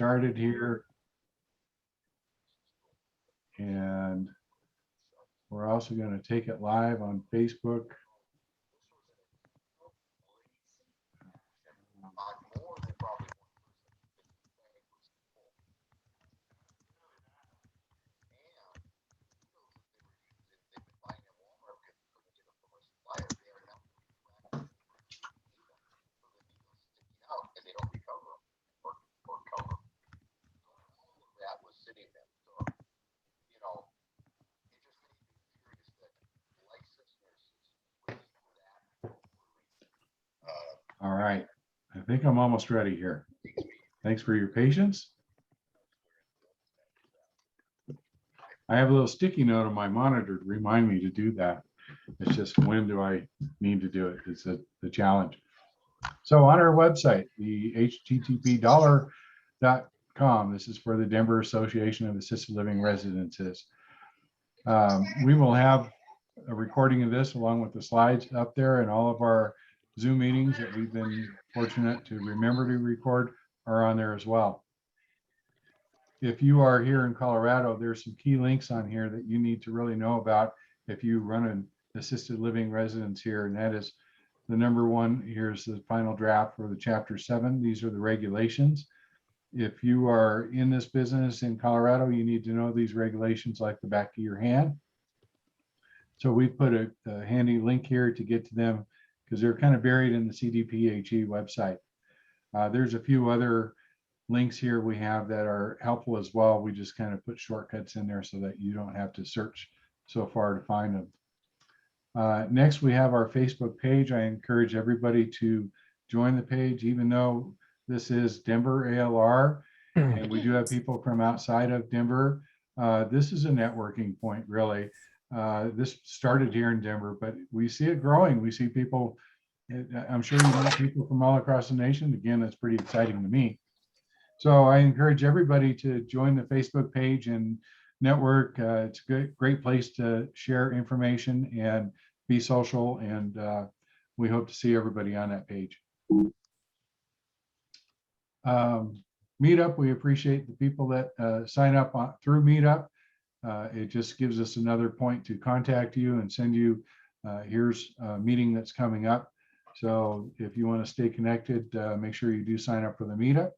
started here. And we're also going to take it live on Facebook. All right, I think I'm almost ready here. Thanks for your patience. I have a little sticky note on my monitor to remind me to do that. It's just, when do I need to do it? It's the challenge. So on our website, the http://dollar.com, this is for the Denver Association of Assisted Living Residences. We will have a recording of this along with the slides up there, and all of our Zoom meetings that we've been fortunate to remember to record are on there as well. If you are here in Colorado, there's some key links on here that you need to really know about if you run an assisted living residence here, and that is the number one. Here's the final draft for the Chapter 7. These are the regulations. If you are in this business in Colorado, you need to know these regulations like the back of your hand. So we've put a handy link here to get to them because they're kind of buried in the CDPHE website. There's a few other links here we have that are helpful as well. We just kind of put shortcuts in there so that you don't have to search so far to find them. Next, we have our Facebook page. I encourage everybody to join the page, even though this is Denver ALR, and we do have people from outside of Denver. This is a networking point, really. This started here in Denver, but we see it growing. We see people, I'm sure you know people from all across the nation. Again, that's pretty exciting to me. So I encourage everybody to join the Facebook page and network. It's a great place to share information and be social, and we hope to see everybody on that page. Meetup, we appreciate the people that sign up through Meetup. It just gives us another point to contact you and send you, here's a meeting that's coming up. So if you want to stay connected, make sure you do sign up for the Meetup.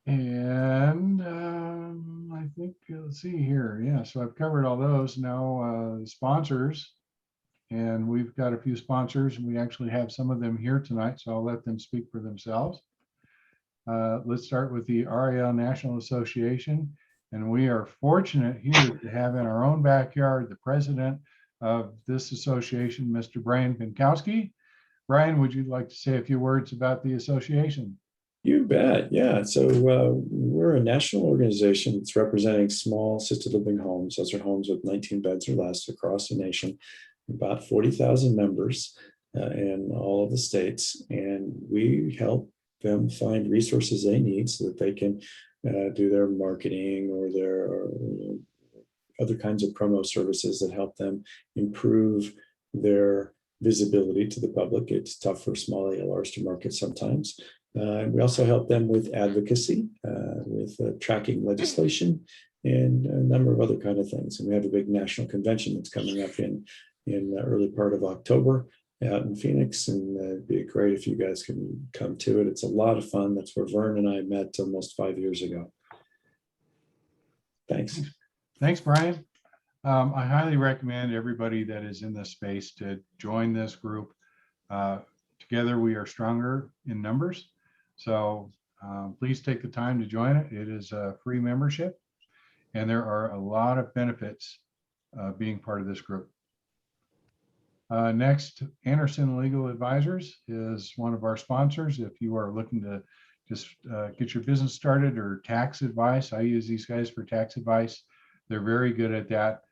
And I think, let's see here. Yeah, so I've covered all those. Now sponsors, and we've got a few sponsors, and we actually have some of them here tonight, so I'll let them speak for themselves. Let's start with the RAL National Association, and we are fortunate here to have in our own backyard the president of this association, Mr. Brian Pinkowski. Brian, would you like to say a few words about the association? You bet. Yeah. So we're a national organization that's representing small assisted living homes. Those are homes with 19 beds or less across the nation, about 40,000 members in all of the states. And we help them find resources they need so that they can do their marketing or their other kinds of promo services that help them improve their visibility to the public. It's tough for small ALRs to market sometimes. We also help them with advocacy, with tracking legislation, and a number of other kind of things. And we have a big national convention that's coming up in the early part of October out in Phoenix, and it'd be great if you guys can come to it. It's a lot of fun. That's where Vern and I met almost 5 years ago. Thanks. Thanks, Brian. I highly recommend everybody that is in this space to join this group. Together we are stronger in numbers. So please take the time to join it. It is a free membership, and there are a lot of benefits being part of this group. Next, Anderson Legal Advisors is one of our sponsors. If you are looking to just get your business started or tax advice, I use these guys for tax advice. They're very good at that.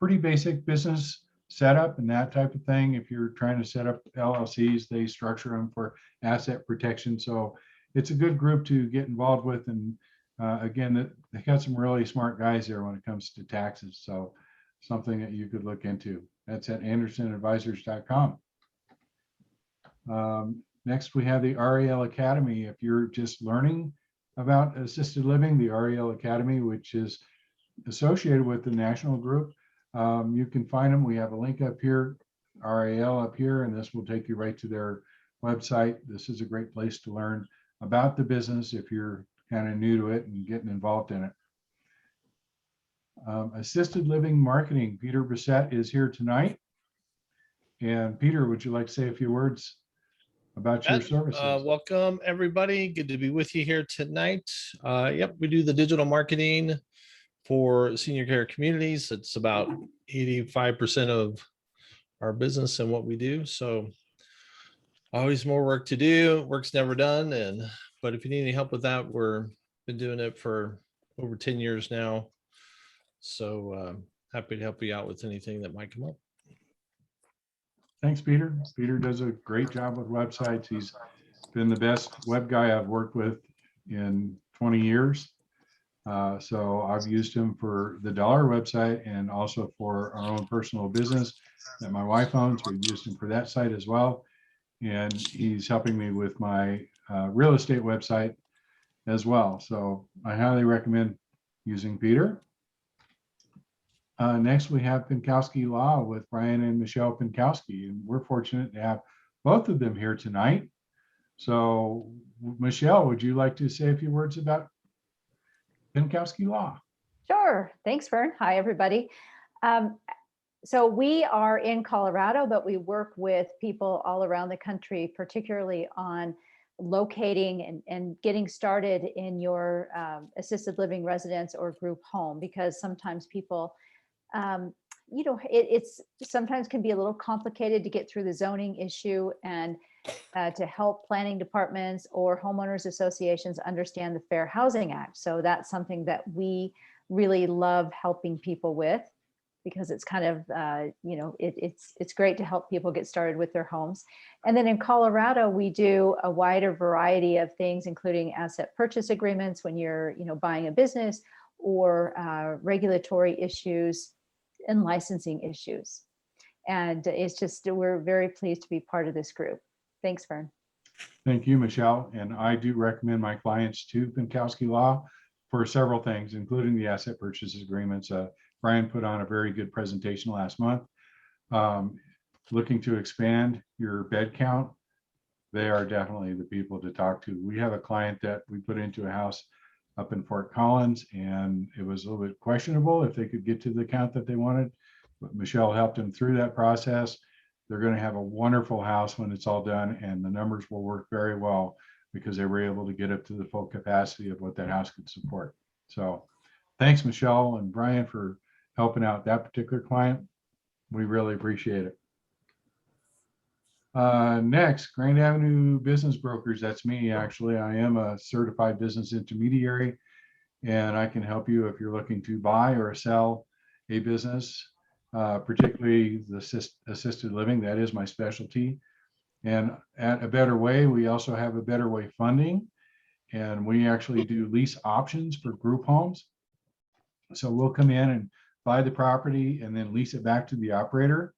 Pretty basic business setup and that type of thing. If you're trying to set up LLCs, they structure them for asset protection. So it's a good group to get involved with. And again, they got some really smart guys there when it comes to taxes. So something that you could look into. That's at andersonadvisors.com. Next, we have the RAL Academy. If you're just learning about assisted living, the RAL Academy, which is associated with the national group, you can find them. We have a link up here, RAL up here, and this will take you right to their website. This is a great place to learn about the business if you're kind of new to it and getting involved in it. Assisted living marketing, Peter Brissett is here tonight. And Peter, would you like to say a few words about your services? Welcome, everybody. Good to be with you here tonight. Yep, we do the digital marketing for senior care communities. It's about 85% of our business and what we do. So always more work to do. Work's never done. But if you need any help with that, we're been doing it for over 10 years now. So happy to help you out with anything that might come up. Thanks, Peter. Peter does a great job with websites. He's been the best web guy I've worked with in 20 years. So I've used him for the Dollar website and also for our own personal business that my wife owns. We've used him for that site as well. And he's helping me with my real estate website as well. So I highly recommend using Peter. Next, we have Pinkowski Law with Brian and Michelle Pinkowski, and we're fortunate to have both of them here tonight. So, Michelle, would you like to say a few words about Pinkowski Law? Sure. Thanks, Vern. Hi, everybody. So we are in Colorado, but we work with people all around the country, particularly on locating and getting started in your assisted living residence or group home, because sometimes people it's sometimes can be a little complicated to get through the zoning issue and to help planning departments or homeowners associations understand the Fair Housing Act. So that's something that we really love helping people with, because it's kind of, it's great to help people get started with their homes. And then in Colorado, we do a wider variety of things, including asset purchase agreements when you're, buying a business, or regulatory issues and licensing issues. And it's just, we're very pleased to be part of this group. Thanks, Vern. Thank you, Michelle. And I do recommend my clients to Pinkowski Law for several things, including the asset purchase agreements. Brian put on a very good presentation last month. Looking to expand your bed count, they are definitely the people to talk to. We have a client that we put into a house up in Fort Collins, and it was a little bit questionable if they could get to the count that they wanted, but Michelle helped them through that process. They're going to have a wonderful house when it's all done, and the numbers will work very well because they were able to get up to the full capacity of what that house could support. So thanks, Michelle and Brian, for helping out that particular client. We really appreciate it. Next, Grand Avenue Business Brokers. That's me, actually. I am a certified business intermediary, and I can help you if you're looking to buy or sell a business, particularly the assisted living. That is my specialty. And at A Better Way, we also have A Better Way funding, and we actually do lease options for group homes. So we'll come in and buy the property and then lease it back to the operator,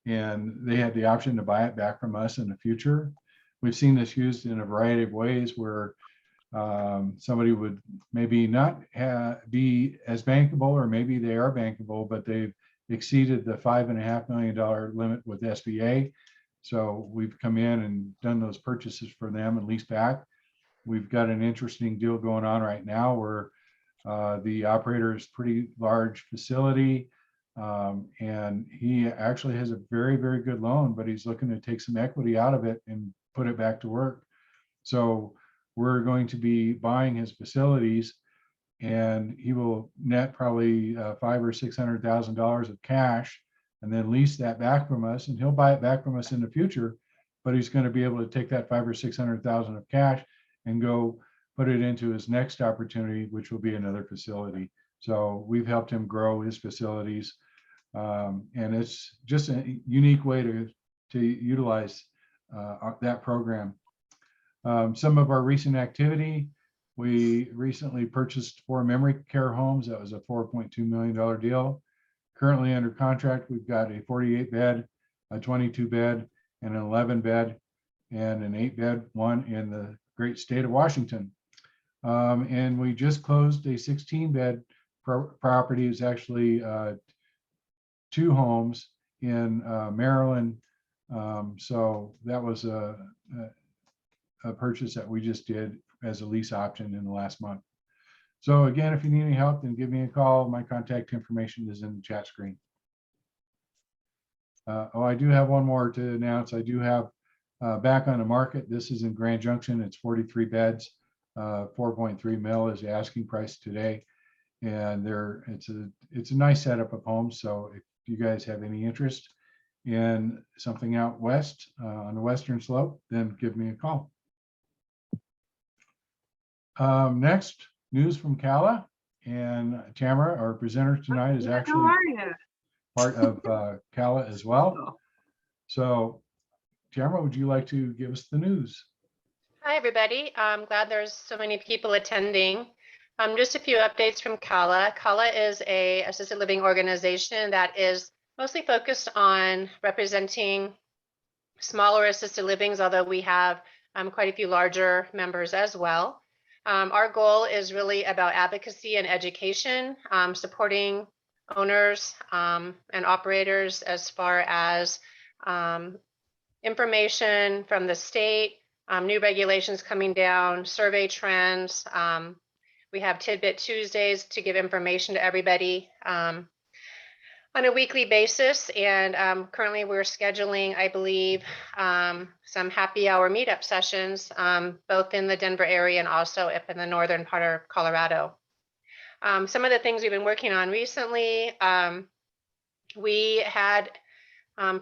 and they have the option to buy it back from us in the future. We've seen this used in a variety of ways where somebody would maybe not be as bankable, or maybe they are bankable, but they've exceeded the $5.5 million limit with SBA. So we've come in and done those purchases for them and leased back. We've got an interesting deal going on right now where the operator is pretty large facility. And he actually has a very, very good loan, but he's looking to take some equity out of it and put it back to work. So we're going to be buying his facilities, and he will net probably $500,000 or $600,000 of cash, and then lease that back from us, and he'll buy it back from us in the future. But he's going to be able to take that $500,000 or $600,000 of cash and go put it into his next opportunity, which will be another facility. So we've helped him grow his facilities. And it's just a unique way to utilize that program. Some of our recent activity, we recently purchased 4 memory care homes. That was a $4.2 million deal. Currently under contract, we've got a 48 bed, a 22 bed, and an 11 bed. and an 8-bed one in the great state of Washington. And we just closed a 16-bed property. It's actually 2 homes in Maryland. So that was a purchase that we just did as a lease option in the last month. So again, if you need any help, then give me a call. My contact information is in the chat screen. I do have one more to announce. I do have back on the market. This is in Grand Junction. It's 43 beds. 4.3 mil is the asking price today. And it's a nice setup of homes. So if you guys have any interest in something out west on the western slope, then give me a call. Next, news from Cala, and Tamara, our presenter tonight, is actually part of Cala as well. So Tamara, would you like to give us the news? Hi, everybody. I'm glad there's so many people attending. Just a few updates from Cala. Cala is a assisted living organization that is mostly focused on representing smaller assisted livings, although we have quite a few larger members as well. Our goal is really about advocacy and education, supporting owners and operators as far as information from the state, new regulations coming down, survey trends. We have Tidbit Tuesdays to give information to everybody on a weekly basis. And currently we're scheduling, I believe, some happy hour meetup sessions, both in the Denver area and also up in the northern part of Colorado. Some of the things we've been working on recently, we had,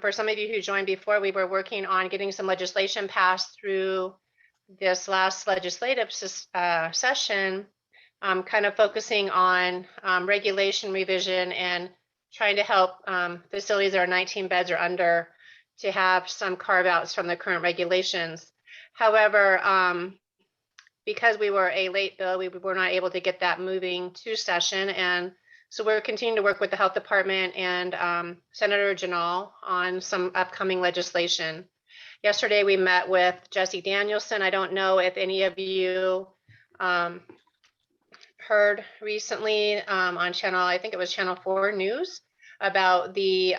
for some of you who joined before, we were working on getting some legislation passed through this last legislative session, kind of focusing on regulation revision and trying to help facilities that are 19 beds or under to have some carve outs from the current regulations. However, because we were a late bill, we were not able to get that moving to session. And so we're continuing to work with the health department and Senator Janal on some upcoming legislation. Yesterday, we met with Jesse Danielson. I don't know if any of you heard recently on channel, I think it was Channel 4 News, about the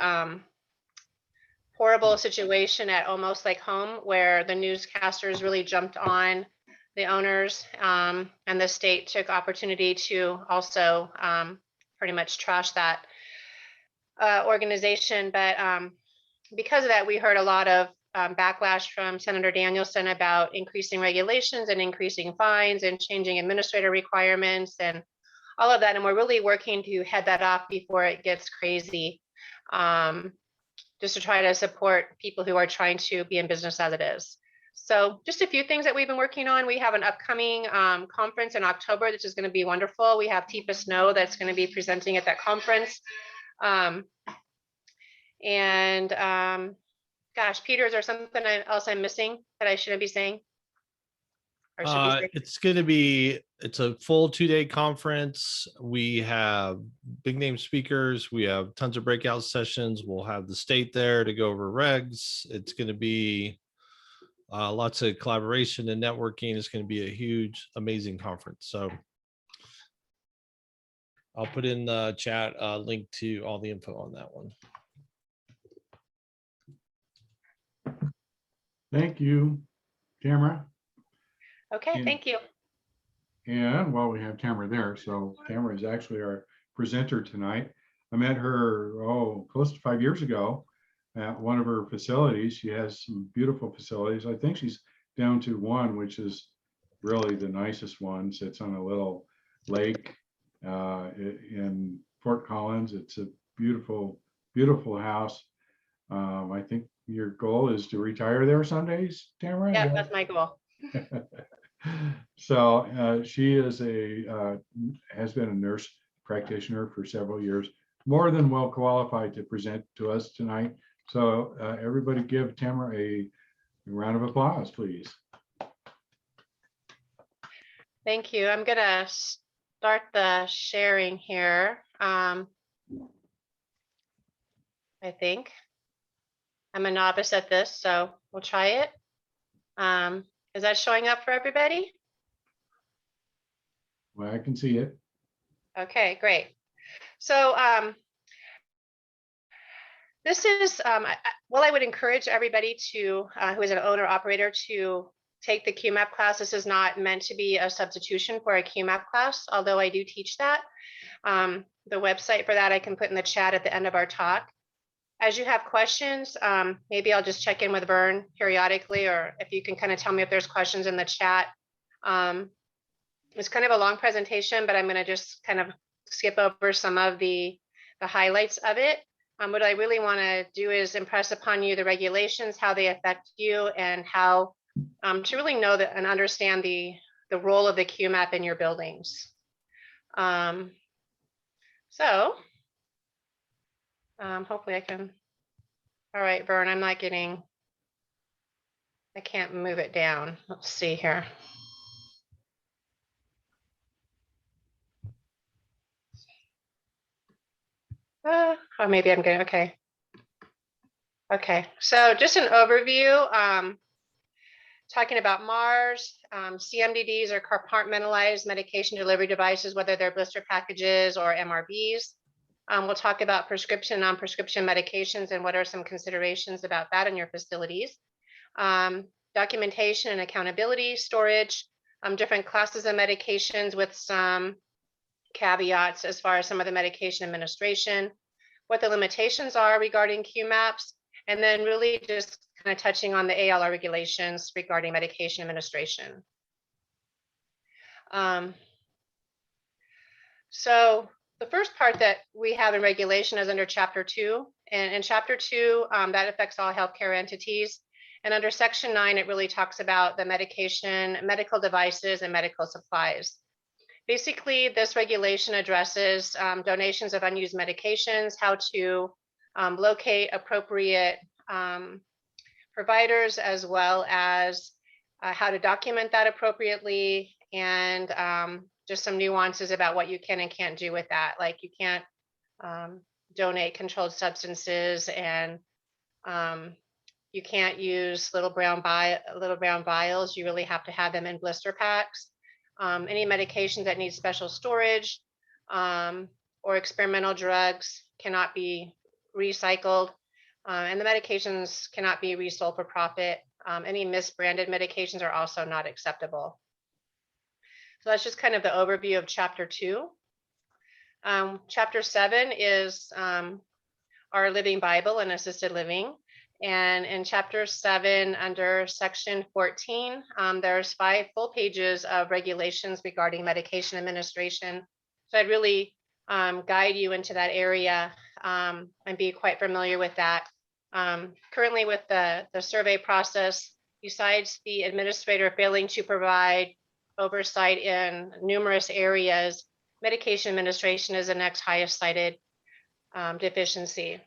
horrible situation at Almost Like Home, where the newscasters really jumped on the owners and the state took opportunity to also pretty much trash that organization. But because of that, we heard a lot of backlash from Senator Danielson about increasing regulations and increasing fines and changing administrative requirements and all of that. And we're really working to head that off before it gets crazy, just to try to support people who are trying to be in business as it is. So just a few things that we've been working on. We have an upcoming conference in October, which is going to be wonderful. We have Tifa Snow that's going to be presenting at that conference. Gosh, Peter, is there something else I'm missing that I shouldn't be saying? Or should be saying? It's a full 2-day conference. We have big name speakers. We have tons of breakout sessions. We'll have the state there to go over regs. It's going to be lots of collaboration and networking. It's going to be a huge, amazing conference. So I'll put in the chat a link to all the info on that one. Thank you, Tamara. Okay, thank you. And while we have Tamara there, so Tamara is actually our presenter tonight. I met her, close to 5 years ago at one of her facilities. She has some beautiful facilities. I think she's down to one, which is really the nicest one. Sits on a little lake in Fort Collins. It's a beautiful, beautiful house. I think your goal is to retire there some days, Tamara? Yeah, that's my goal. So she is has been a nurse practitioner for several years, more than well qualified to present to us tonight. So everybody give Tamara a round of applause, please. Thank you. I'm gonna start the sharing here. I think I'm a novice at this, so we'll try it. Is that showing up for everybody? Well, I can see it. Okay, great. So this is, well, I would encourage everybody to, who is an owner operator, to take the QMAP class. This is not meant to be a substitution for a QMAP class, although I do teach that. The website for that I can put in the chat at the end of our talk. As you have questions, maybe I'll just check in with Vern periodically, or if you can kind of tell me if there's questions in the chat. It's kind of a long presentation, but I'm going to just kind of skip over some of the highlights of it. What I really want to do is impress upon you the regulations, how they affect you, and how to really know that and understand the role of the QMAP in your buildings. So hopefully I can. All right, Vern, I can't move it down. Let's see here. Oh, maybe I'm good. Okay. Okay, so just an overview, talking about MARS, CMDDs are compartmentalized medication delivery devices, whether they're blister packages or MRBs. We'll talk about prescription, non-prescription medications and what are some considerations about that in your facilities. Documentation and accountability, storage, different classes of medications with some caveats as far as some of the medication administration, what the limitations are regarding QMAPs, and then really just kind of touching on the ALR regulations regarding medication administration. So the first part that we have in regulation is under Chapter 2. And in Chapter 2, that affects all healthcare entities. And under Section 9, it really talks about the medication, medical devices, and medical supplies. Basically, this regulation addresses donations of unused medications, how to locate appropriate providers, as well as how to document that appropriately, and just some nuances about what you can and can't do with that. Like you can't donate controlled substances, and you can't use little brown vials. You really have to have them in blister packs. Any medications that need special storage or experimental drugs cannot be recycled, and the medications cannot be resold for profit. Any misbranded medications are also not acceptable. So that's just kind of the overview of Chapter 2. Chapter 7 is our Living Bible and Assisted Living. And in Chapter 7, under Section 14, there's 5 full pages of regulations regarding medication administration. So I'd really guide you into that area and be quite familiar with that. Currently with the survey process, besides the administrator failing to provide oversight in numerous areas, medication administration is the next highest cited deficiency.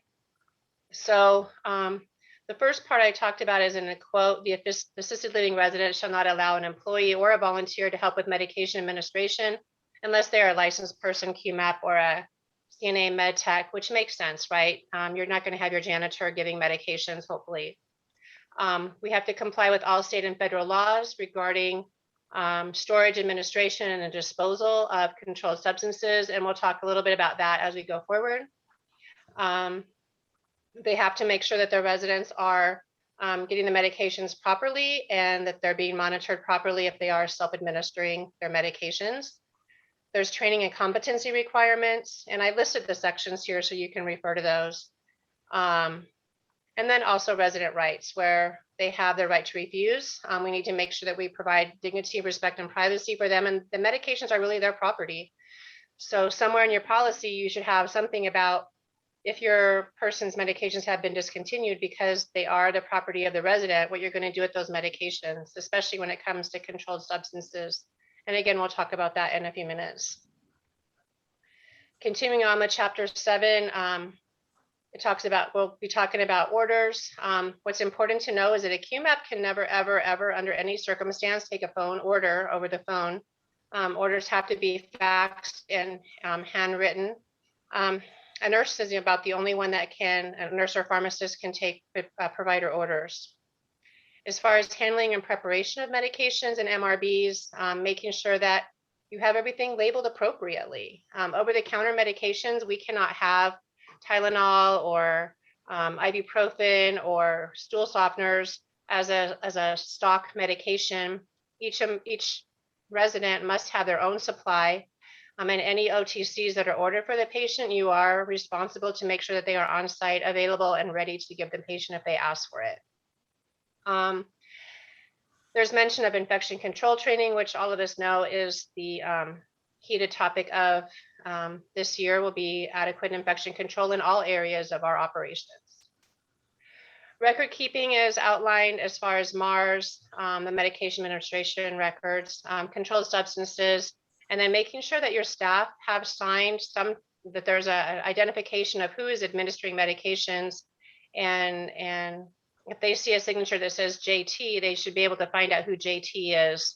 So the first part I talked about is in a quote: the assisted living resident shall not allow an employee or a volunteer to help with medication administration unless they are a licensed person, QMAP, or a CNA med tech, which makes sense, right? You're not going to have your janitor giving medications, hopefully. We have to comply with all state and federal laws regarding storage, administration, and disposal of controlled substances, and we'll talk a little bit about that as we go forward. They have to make sure that their residents are getting the medications properly and that they're being monitored properly if they are self-administering their medications. There's training and competency requirements, and I listed the sections here so you can refer to those. And then also resident rights, where they have the right to refuse. We need to make sure that we provide dignity, respect, and privacy for them, and the medications are really their property. So somewhere in your policy, you should have something about if your person's medications have been discontinued because they are the property of the resident, what you're going to do with those medications, especially when it comes to controlled substances. And again, we'll talk about that in a few minutes. Continuing on with Chapter 7, it talks about, we'll be talking about orders. What's important to know is that a QMAP can never, ever, ever, under any circumstance, take a phone order over the phone. Orders have to be faxed and handwritten. A nurse is about the only one that can, a nurse or pharmacist can take provider orders. As far as handling and preparation of medications and MRBs, making sure that you have everything labeled appropriately. Over-the-counter medications, we cannot have Tylenol or ibuprofen or stool softeners as a stock medication. Each resident must have their own supply. And any OTCs that are ordered for the patient, you are responsible to make sure that they are on site, available, and ready to give the patient if they ask for it. There's mention of infection control training, which all of us know is the heated topic of this year. Will be adequate infection control in all areas of our operations. Record keeping is outlined as far as MARS, the medication administration records, controlled substances, and then making sure that your staff have signed that there's an identification of who is administering medications, and if they see a signature that says JT, they should be able to find out who JT is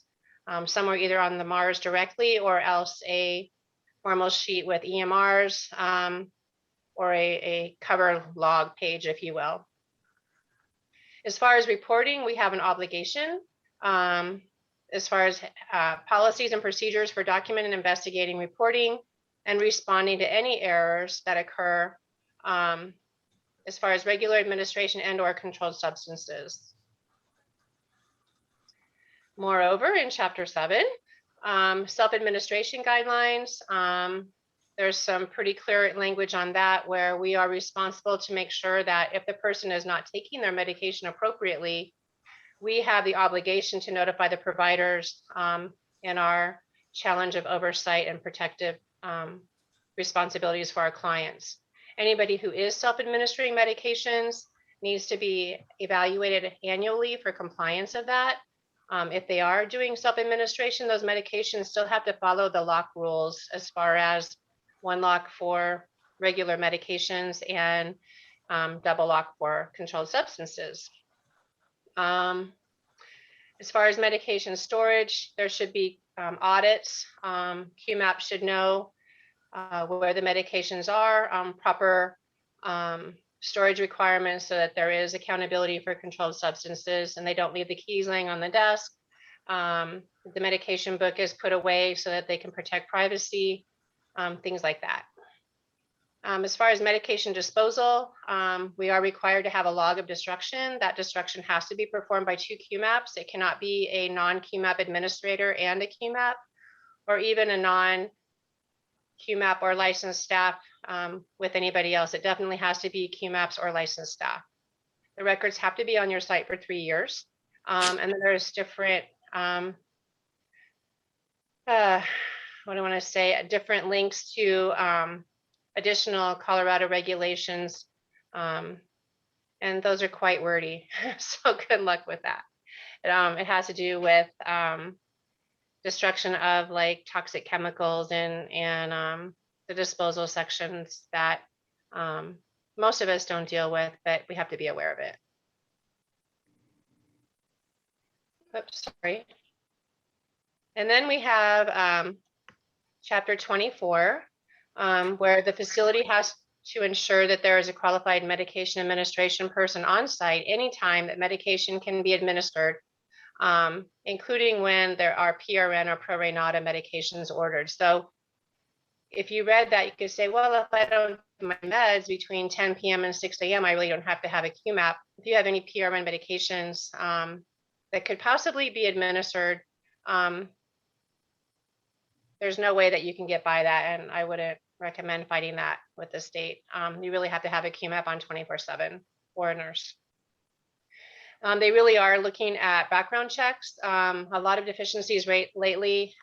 somewhere either on the MARS directly or else a formal sheet with EMRs or a cover log page, if you will. As far as reporting, we have an obligation as far as policies and procedures for documenting, investigating, reporting, and responding to any errors that occur as far as regular administration and/or controlled substances. Moreover, in Chapter 7, self-administration guidelines, there's some pretty clear language on that where we are responsible to make sure that if the person is not taking their medication appropriately, we have the obligation to notify the providers in our challenge of oversight and protective responsibilities for our clients. Anybody who is self-administering medications needs to be evaluated annually for compliance of that. If they are doing self-administration, those medications still have to follow the lock rules as far as one lock for regular medications and double lock for controlled substances. As far as medication storage, there should be audits. QMAP should know where the medications are, proper storage requirements so that there is accountability for controlled substances and they don't leave the keys laying on the desk. The medication book is put away so that they can protect privacy, things like that. As far as medication disposal, we are required to have a log of destruction. That destruction has to be performed by 2 QMAPs. It cannot be a non-QMAP administrator and a QMAP, or even a non-QMAP or licensed staff with anybody else. It definitely has to be QMAPs or licensed staff. The records have to be on your site for 3 years. And then there's different, what do I want to say, different links to additional Colorado regulations. And those are quite wordy. So good luck with that. It has to do with destruction of like toxic chemicals and the disposal sections that most of us don't deal with, but we have to be aware of it. Oops, sorry. And then we have Chapter 24, where the facility has to ensure that there is a qualified medication administration person on site anytime that medication can be administered, including when there are PRN or pro rata medications ordered. So if you read that, you could say, well, if I don't do my meds between 10 p.m. and 6 a.m., I really don't have to have a QMAP. If you have any PRN medications that could possibly be administered, there's no way that you can get by that, and I wouldn't recommend fighting that with the state. You really have to have a QMAP on 24/7 or a nurse. They really are looking at background checks. A lot of deficiencies lately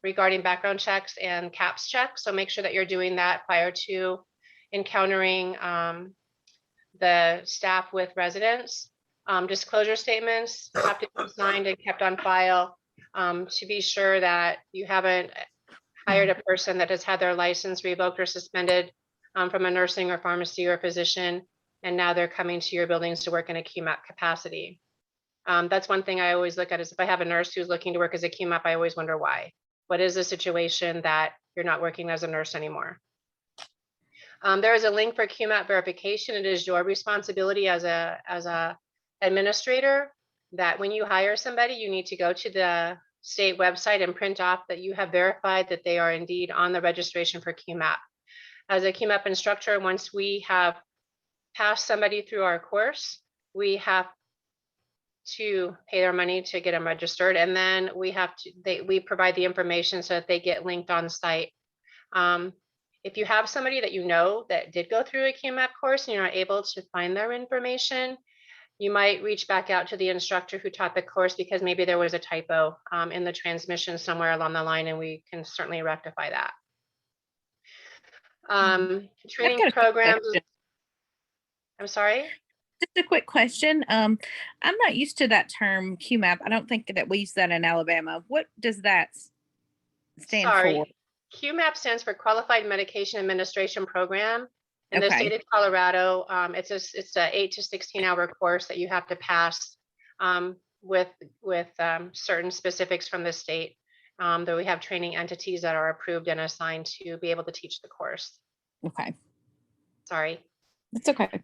regarding background checks and CAPS checks. So make sure that you're doing that prior to encountering the staff with residents. Disclosure statements have to be signed and kept on file to be sure that you haven't hired a person that has had their license revoked or suspended from a nursing or pharmacy or physician, and now they're coming to your buildings to work in a QMAP capacity. That's one thing I always look at is if I have a nurse who's looking to work as a QMAP, I always wonder why. What is the situation that you're not working as a nurse anymore? There is a link for QMAP verification. It is your responsibility as a administrator that when you hire somebody, you need to go to the state website and print off that you have verified that they are indeed on the registration for QMAP. As a QMAP instructor, once we have passed somebody through our course, we have to pay their money to get them registered, and then we provide the information so that they get linked on site. If you have somebody that you know that did go through a QMAP course and you're not able to find their information, you might reach back out to the instructor who taught the course, because maybe there was a typo in the transmission somewhere along the line, and we can certainly rectify that. Training got a quick programs. question. I'm sorry? Just a quick question. I'm not used to that term QMAP. I don't think that we use that in Alabama. What does that stand Sorry. for? QMAP stands for Qualified Medication Administration Program. In the Okay. state of Colorado, it's a 8 to 16-hour course that you have to pass with certain specifics from the state. Though we have training entities that are approved and assigned to be able to teach the course. Okay. Sorry. That's okay.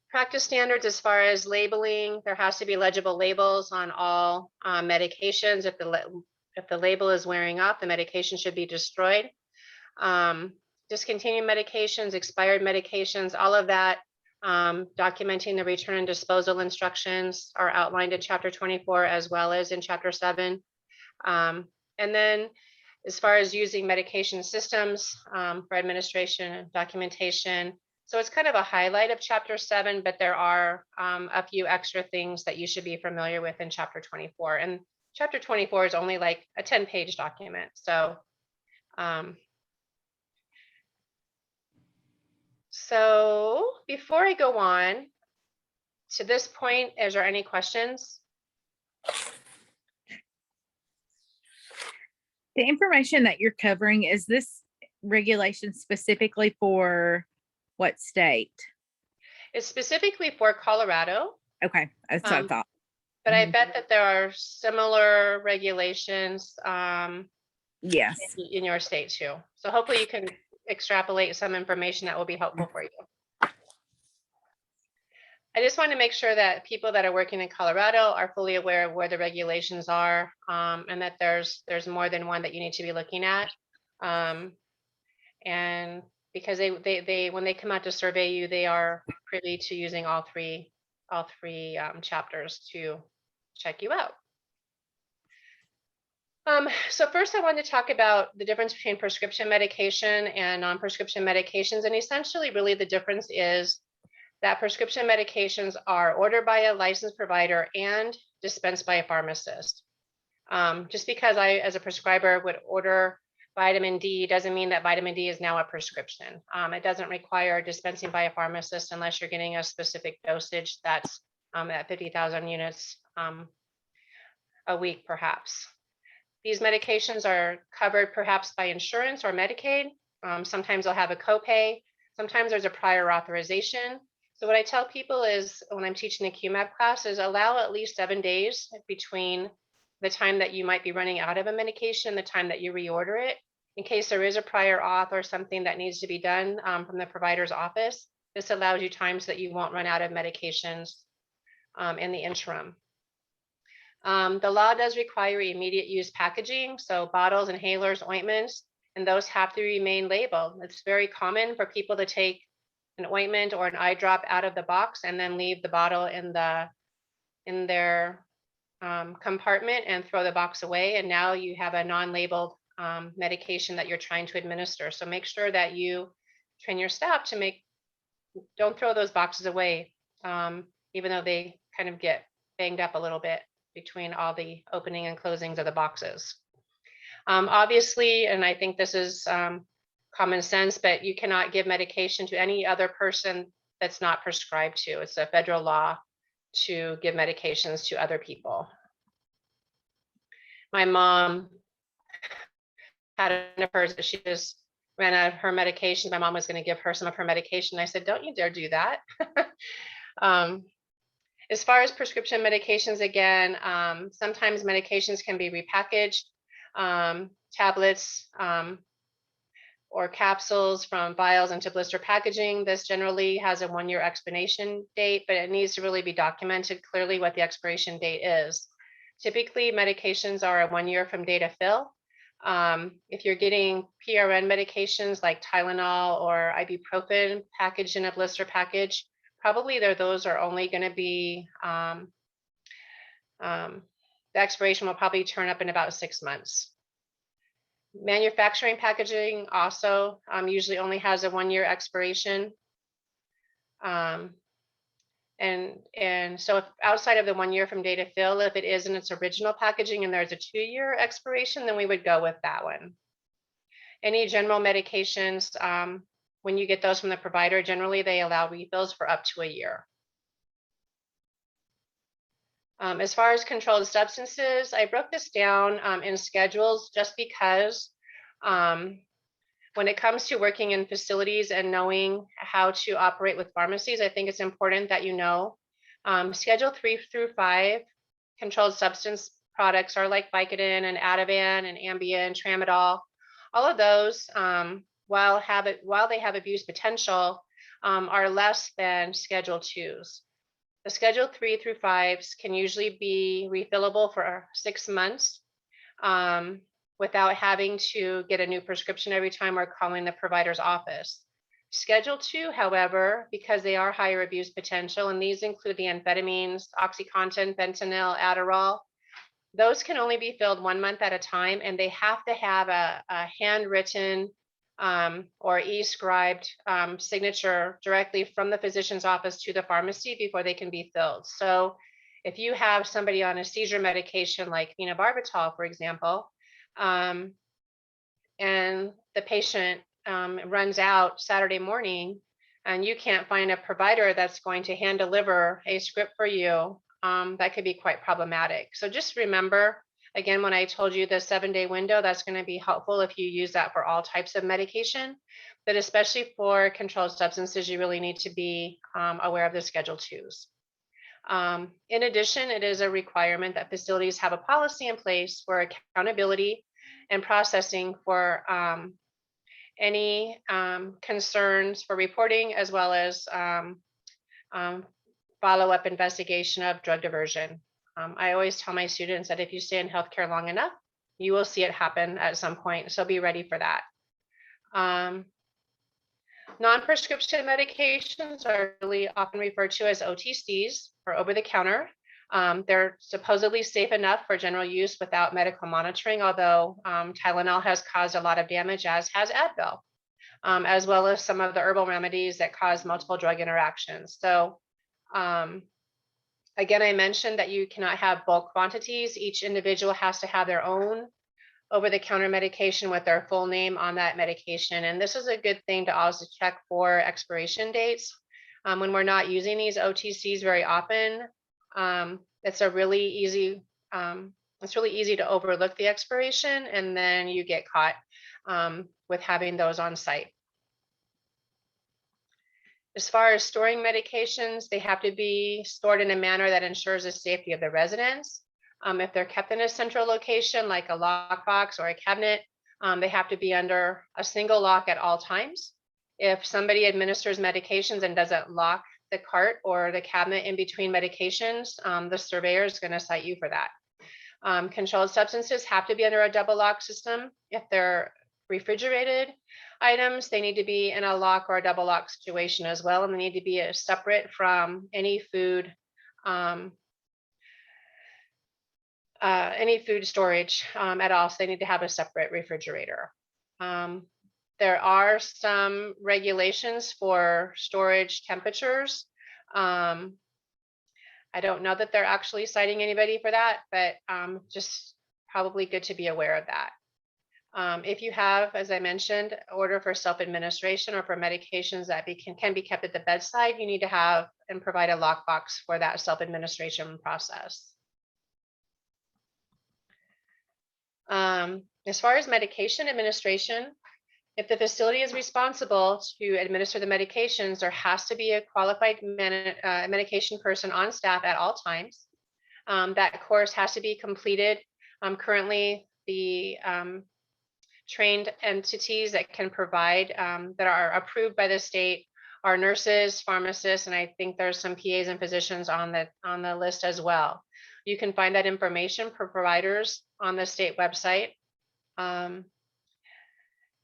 Practice standards as far as labeling, there has to be legible labels on all medications. If the label is wearing off, the medication should be destroyed. Discontinued medications, expired medications, all of that, documenting the return and disposal instructions are outlined in Chapter 24 as well as in Chapter 7. And then as far as using medication systems for administration and documentation, so it's kind of a highlight of Chapter 7, but there are a few extra things that you should be familiar with in Chapter 24. And Chapter 24 is only like a 10-page document. So, so before I go on to this point, is there any questions? The information that you're covering, is this regulation specifically for what state? It's specifically for Colorado, Okay, that's what I thought. but I Mhm. bet that there are similar regulations Yes. in your state too. So hopefully you can extrapolate some information that will be helpful for you. I just want to make sure that people that are working in Colorado are fully aware of where the regulations are, and that there's more than one that you need to be looking at. And because they when they come out to survey you, they are privy to using all three chapters to check you out. So first I want to talk about the difference between prescription medication and non-prescription medications. And essentially really the difference is that prescription medications are ordered by a licensed provider and dispensed by a pharmacist. Just because I, as a prescriber, would order vitamin D doesn't mean that vitamin D is now a prescription. It doesn't require dispensing by a pharmacist unless you're getting a specific dosage that's at 50,000 units a week, perhaps. These medications are covered perhaps by insurance or Medicaid. Sometimes they'll have a copay. Sometimes there's a prior authorization. So what I tell people is when I'm teaching a QMAP class is allow at least 7 days between the time that you might be running out of a medication and the time that you reorder it, in case there is a prior auth or something that needs to be done from the provider's office. This allows you time so that you won't run out of medications in the interim. The law does require immediate use packaging, so bottles, inhalers, ointments, and those have to remain labeled. It's very common for people to take an ointment or an eye drop out of the box and then leave the bottle in their compartment and throw the box away. And now you have a non-labeled medication that you're trying to administer. So make sure that you train your staff to don't throw those boxes away, even though they kind of get banged up a little bit between all the opening and closings of the boxes. Obviously, and I think this is common sense, but you cannot give medication to any other person that's not prescribed to. It's a federal law to give medications to other people. My mom had a person that she just ran out of her medication. My mom was going to give her some of her medication. I said, don't you dare do that. As far as prescription medications, again, sometimes medications can be repackaged. Tablets or capsules from vials into blister packaging. This generally has a 1-year expiration date, but it needs to really be documented clearly what the expiration date is. Typically, medications are 1 year from date of fill. If you're getting PRN medications like Tylenol or ibuprofen packaged in a blister package, probably those are only going to be, the expiration will probably turn up in about 6 months. Manufacturing packaging also usually only has a 1-year expiration. And so if outside of the 1 year from date of fill, if it is in its original packaging and there's a 2-year expiration, then we would go with that one. Any general medications, when you get those from the provider, generally they allow refills for up to a year. As far as controlled substances, I broke this down in schedules just because when it comes to working in facilities and knowing how to operate with pharmacies, I think it's important that you know Schedule 3 through 5 controlled substance products are like Vicodin and Ativan and Ambien, Tramadol. All of those, while they have abuse potential, are less than Schedule 2s. The Schedule 3 through 5s can usually be refillable for 6 months without having to get a new prescription every time or calling the provider's office. Schedule 2, however, because they are higher abuse potential, and these include the amphetamines, OxyContin, fentanyl, Adderall, those can only be filled 1 month at a time, and they have to have a handwritten or e-scribed signature directly from the physician's office to the pharmacy before they can be filled. So if you have somebody on a seizure medication like phenobarbital, for example, and the patient runs out Saturday morning and you can't find a provider that's going to hand deliver a script for you, that could be quite problematic. So just remember, again, when I told you the 7-day window, that's going to be helpful if you use that for all types of medication, but especially for controlled substances, you really need to be aware of the Schedule 2s. In addition, it is a requirement that facilities have a policy in place for accountability and processing for any concerns for reporting, as well as follow-up investigation of drug diversion. I always tell my students that if you stay in healthcare long enough, you will see it happen at some point, so be ready for that. Non-prescription medications are really often referred to as OTCs, or over-the-counter. They're supposedly safe enough for general use without medical monitoring, although Tylenol has caused a lot of damage, as has Advil, as well as some of the herbal remedies that cause multiple drug interactions. So again, I mentioned that you cannot have bulk quantities. Each individual has to have their own over-the-counter medication with their full name on that medication. And this is a good thing to also check for expiration dates. When we're not using these OTCs very often, it's really easy to overlook the expiration, and then you get caught with having those on site. As far as storing medications, they have to be stored in a manner that ensures the safety of the residents. If they're kept in a central location, like a lockbox or a cabinet, they have to be under a single lock at all times. If somebody administers medications and doesn't lock the cart or the cabinet in between medications, the surveyor is going to cite you for that. Controlled substances have to be under a double lock system. If they're refrigerated items, they need to be in a lock or a double lock situation as well, and they need to be separate from any food storage at all. So they need to have a separate refrigerator. There are some regulations for storage temperatures. I don't know that they're actually citing anybody for that, but just probably good to be aware of that. If you have, as I mentioned, order for self-administration or for medications that can be kept at the bedside, you need to have and provide a lockbox for that self-administration process. As far as medication administration, if the facility is responsible to administer the medications, there has to be a qualified medication person on staff at all times. That course has to be completed. Currently, the trained entities that can provide, that are approved by the state are nurses, pharmacists, and I think there's some PAs and physicians on the list as well. You can find that information for providers on the state website.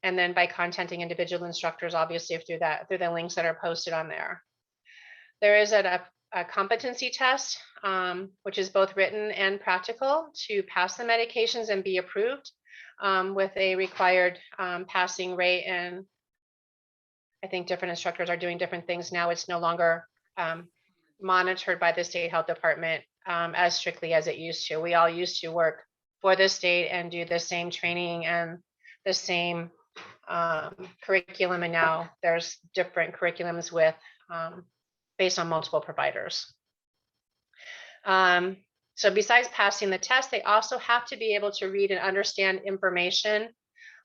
And then by contacting individual instructors, obviously through the links that are posted on there. There is a competency test, which is both written and practical to pass the medications and be approved, with a required passing rate. And I think different instructors are doing different things now. It's no longer monitored by the state health department as strictly as it used to. We all used to work for the state and do the same training and the same curriculum, and now there's different curriculums with based on multiple providers. So besides passing the test, they also have to be able to read and understand information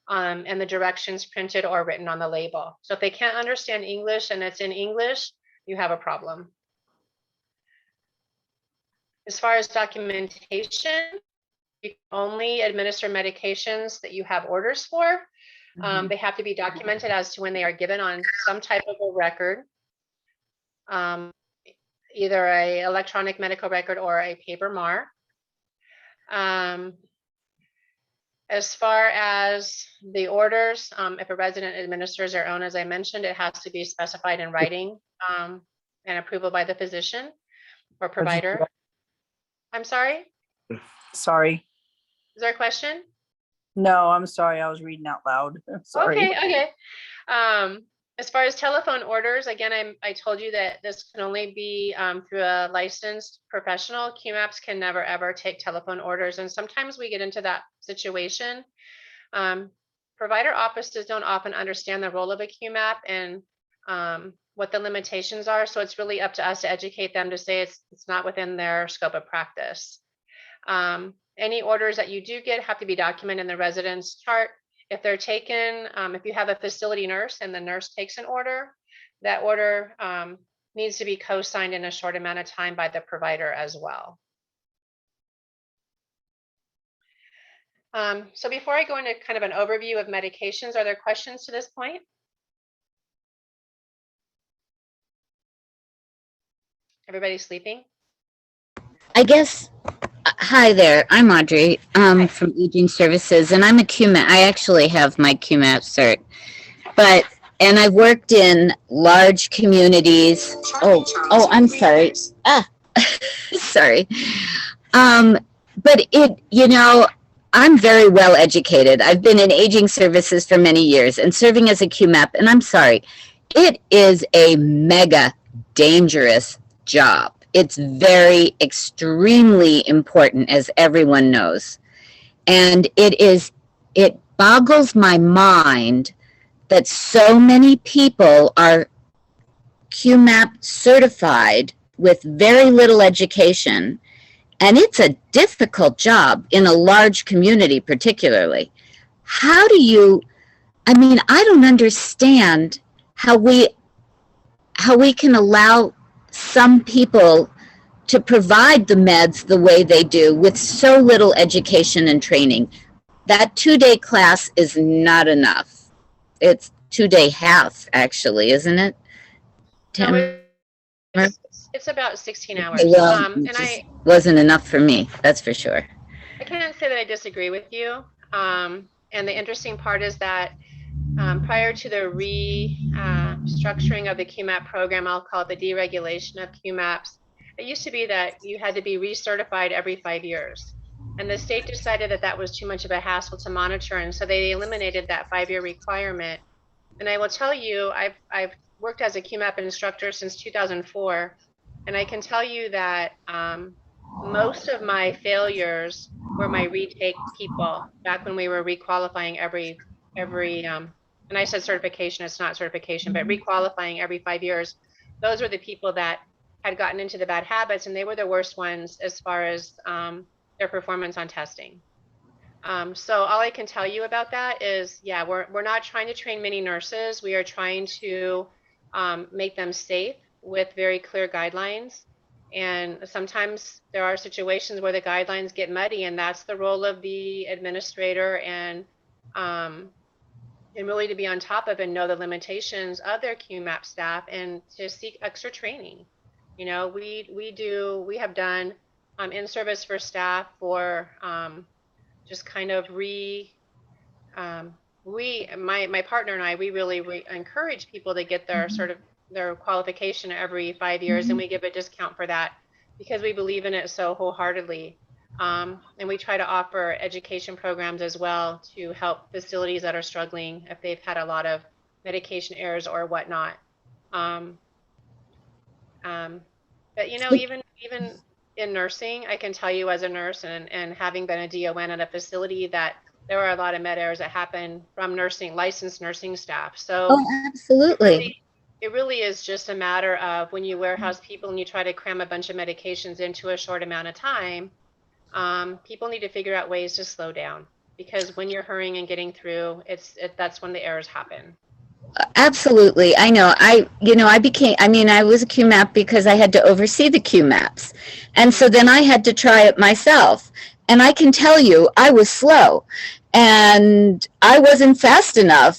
and the directions printed or written on the label. So if they can't understand English and it's in English, you have a problem. As far as documentation, you can only administer medications that you have orders for. They have to be documented as to when they are given on some type of a record, either a electronic medical record or a paper MAR. As far as the orders, if a resident administers their own, as I mentioned, it has to be specified in writing and approval by the physician or provider. I'm sorry? Sorry. Is there a question? No, I'm sorry. I was reading out loud. Sorry. Okay. As far as telephone orders, again, I told you that this can only be through a licensed professional. QMAPs can never, ever take telephone orders. And sometimes we get into that situation. Provider offices don't often understand the role of a QMAP and what the limitations are. So it's really up to us to educate them to say it's not within their scope of practice. Any orders that you do get have to be documented in the residence chart. If they're taken, if you have a facility nurse and the nurse takes an order, that order needs to be co-signed in a short amount of time by the provider as well. So before I go into kind of an overview of medications, are there questions to this point? Everybody sleeping? I guess, hi there, I'm Audrey from Aging Services, and I'm a QMAP. I actually have my QMAP cert, and I've worked in large communities. Oh, I'm sorry. Sorry. But I'm very well educated. I've been in aging services for many years and serving as a QMAP, and I'm sorry, it is a mega dangerous job. It's very extremely important, as everyone knows. And it boggles my mind that so many people are QMAP certified with very little education. And it's a difficult job in a large community, particularly. I don't understand how we can allow some people to provide the meds the way they do with so little education and training. That 2-day class is not enough. It's 2-day half, actually, isn't it? No, it's about 16 hours. Well, And wasn't enough for me, that's for sure. I can't say that I disagree with you. And the interesting part is that prior to the restructuring of the QMAP program, I'll call it the deregulation of QMAPs, it used to be that you had to be recertified every 5 years. And the state decided that that was too much of a hassle to monitor. And so they eliminated that 5-year requirement. And I will tell you, I've worked as a QMAP instructor since 2004. And I can tell you that most of my failures were my retake people back when we were requalifying every and I said certification, it's not certification, but requalifying every 5 years. Those were the people that had gotten into the bad habits, and they were the worst ones as far as their performance on testing. So all I can tell you about that is, yeah, we're not trying to train many nurses. We are trying to make them safe with very clear guidelines. And sometimes there are situations where the guidelines get muddy, and that's the role of the administrator and and really to be on top of and know the limitations of their QMAP staff and to seek extra training. You know, we have done in-service for staff for just kind of my partner and I, we really encourage people to get their sort of their qualification every 5 years, and we give a discount for that because we believe in it so wholeheartedly. And we try to offer education programs as well to help facilities that are struggling if they've had a lot of medication errors or whatnot. But you know, even in nursing, I can tell you as a nurse and having been a DON at a facility that there are a lot of med errors that happen from licensed nursing staff. So Oh, absolutely. it really is just a matter of when you warehouse people and you try to cram a bunch of medications into a short amount of time, people need to figure out ways to slow down, because when you're hurrying and getting through, that's when the errors happen. Absolutely. I know. I was a QMAP because I had to oversee the QMAPs. And so then I had to try it myself. And I can tell you, I was slow and I wasn't fast enough,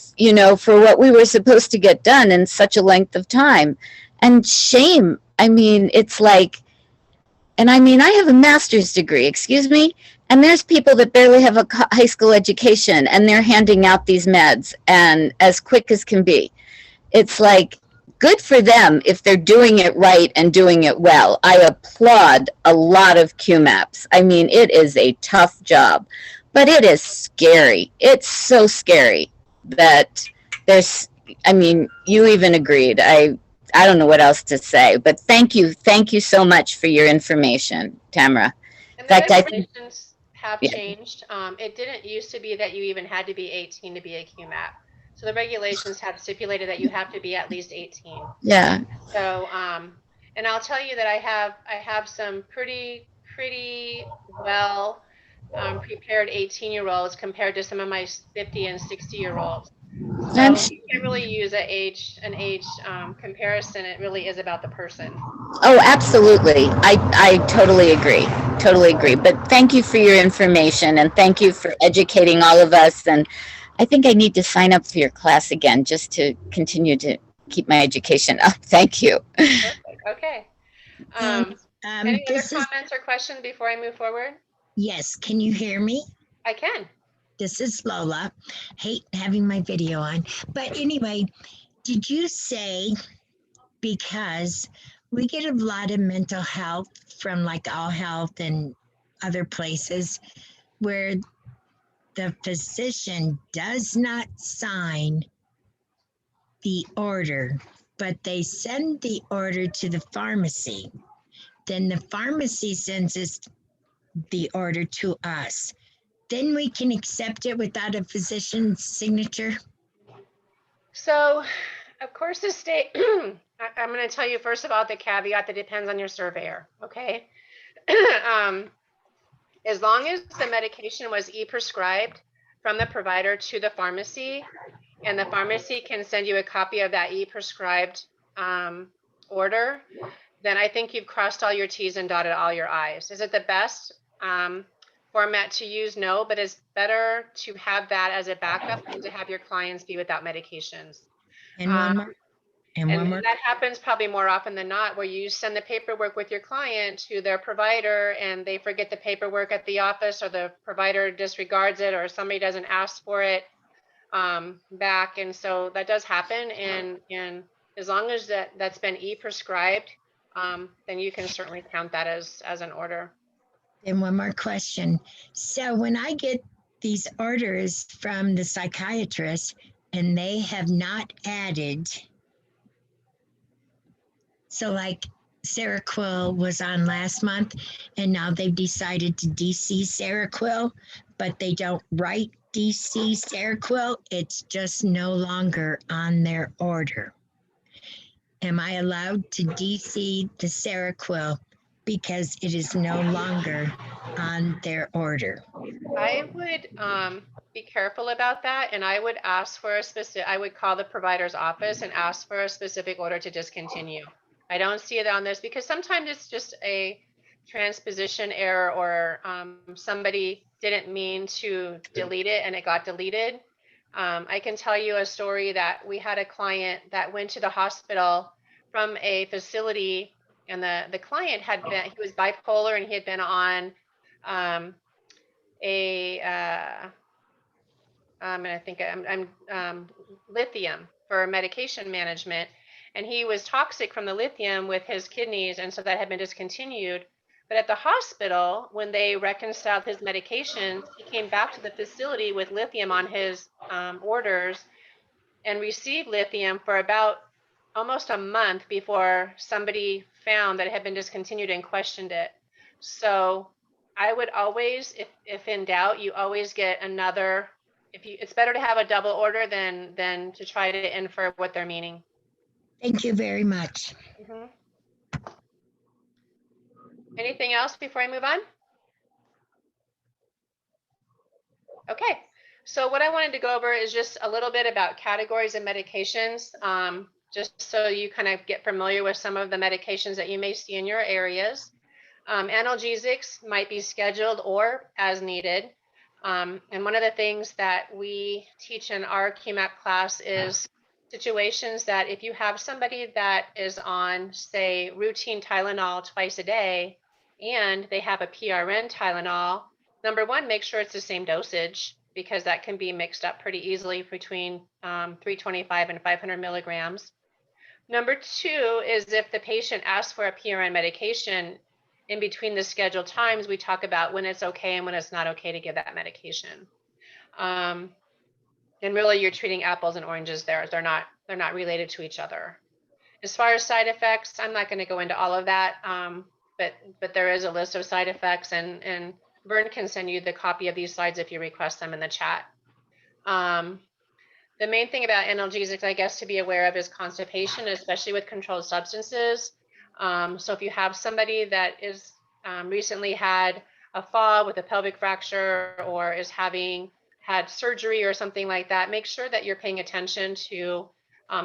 for what we were supposed to get done in such a length of time. And shame. I mean, it's like, and I mean, I have a master's degree, excuse me. And there's people that barely have a high school education and they're handing out these meds and as quick as can be. It's like, good for them if they're doing it right and doing it well. I applaud a lot of QMAPs. I mean, it is a tough job, but it is scary. It's so scary that you even agreed. I don't know what else to say, but thank you so much for your information, Tamara. And In fact, the regulations have changed. It didn't used to be that you even had to be 18 to be a QMAP. So the regulations have stipulated that you have to be at least 18. Yeah. So, and I'll tell you that I have some pretty well prepared 18-year-olds compared to some of my 50 and 60-year-olds. So you can't really use an age comparison. It really is about the person. Oh, absolutely. I totally agree. But thank you for your information and thank you for educating all of us. And I think I need to sign up for your class again just to continue to keep my education up. Thank you. Perfect. Okay. Any other comments or questions before I move forward? Yes. Can you hear me? I can. This is Lola. Hate having my video on. But anyway, did you say, because we get a lot of mental health from like All Health and other places where the physician does not sign the order, but they send the order to the pharmacy. Then the pharmacy sends us the order to us. Then we can accept it without a physician's signature? So, of course, the state, I'm going to tell you first of all the caveat that depends on your surveyor, okay? As long as the medication was e-prescribed from the provider to the pharmacy, and the pharmacy can send you a copy of that e-prescribed order, then I think you've crossed all your T's and dotted all your I's. Is it the best format to use? No, but it's better to have that as a backup than to have your clients be without medications. And one more. And that happens probably more often than not, where you send the paperwork with your client to their provider and they forget the paperwork at the office, or the provider disregards it, or somebody doesn't ask for it back. And so that does happen. And as long as that's been e-prescribed, then you can certainly count that as an order. And one more question. So when I get these orders from the psychiatrist and they have not added, so like Seroquel was on last month and now they've decided to DC Seroquel, but they don't write DC Seroquel, it's just no longer on their order. Am I allowed to DC the Seroquel because it is no longer on their order? I would be careful about that, and I would ask for I would call the provider's office and ask for a specific order to discontinue. I don't see it on this because sometimes it's just a transposition error, or somebody didn't mean to delete it and it got deleted. I can tell you a story that we had a client that went to the hospital from a facility, and the client had been, he was bipolar and he had been on lithium for medication management, and he was toxic from the lithium with his kidneys, and so that had been discontinued. But at the hospital, when they reconciled his medications, he came back to the facility with lithium on his orders and received lithium for about almost a month before somebody found that it had been discontinued and questioned it. So I would always, if in doubt, you always get another. It's better to have a double order than to try to infer what they're meaning. Thank you very much. Mhm. Anything else before I move on? Okay, so what I wanted to go over is just a little bit about categories of medications, just so you kind of get familiar with some of the medications that you may see in your areas. Analgesics might be scheduled or as needed. And one of the things that we teach in our QMAP class is situations that if you have somebody that is on, say, routine Tylenol twice a day, and they have a PRN Tylenol, number one, make sure it's the same dosage, because that can be mixed up pretty easily between 325 and 500 milligrams. Number two is if the patient asks for a PRN medication, in between the scheduled times, we talk about when it's okay and when it's not okay to give that medication. And really, you're treating apples and oranges there. They're not related to each other. As far as side effects, I'm not going to go into all of that, but there is a list of side effects, and Vern can send you the copy of these slides if you request them in the chat. The main thing about analgesics, I guess, to be aware of is constipation, especially with controlled substances. So if you have somebody that is recently had a fall with a pelvic fracture or is having had surgery or something like that, make sure that you're paying attention to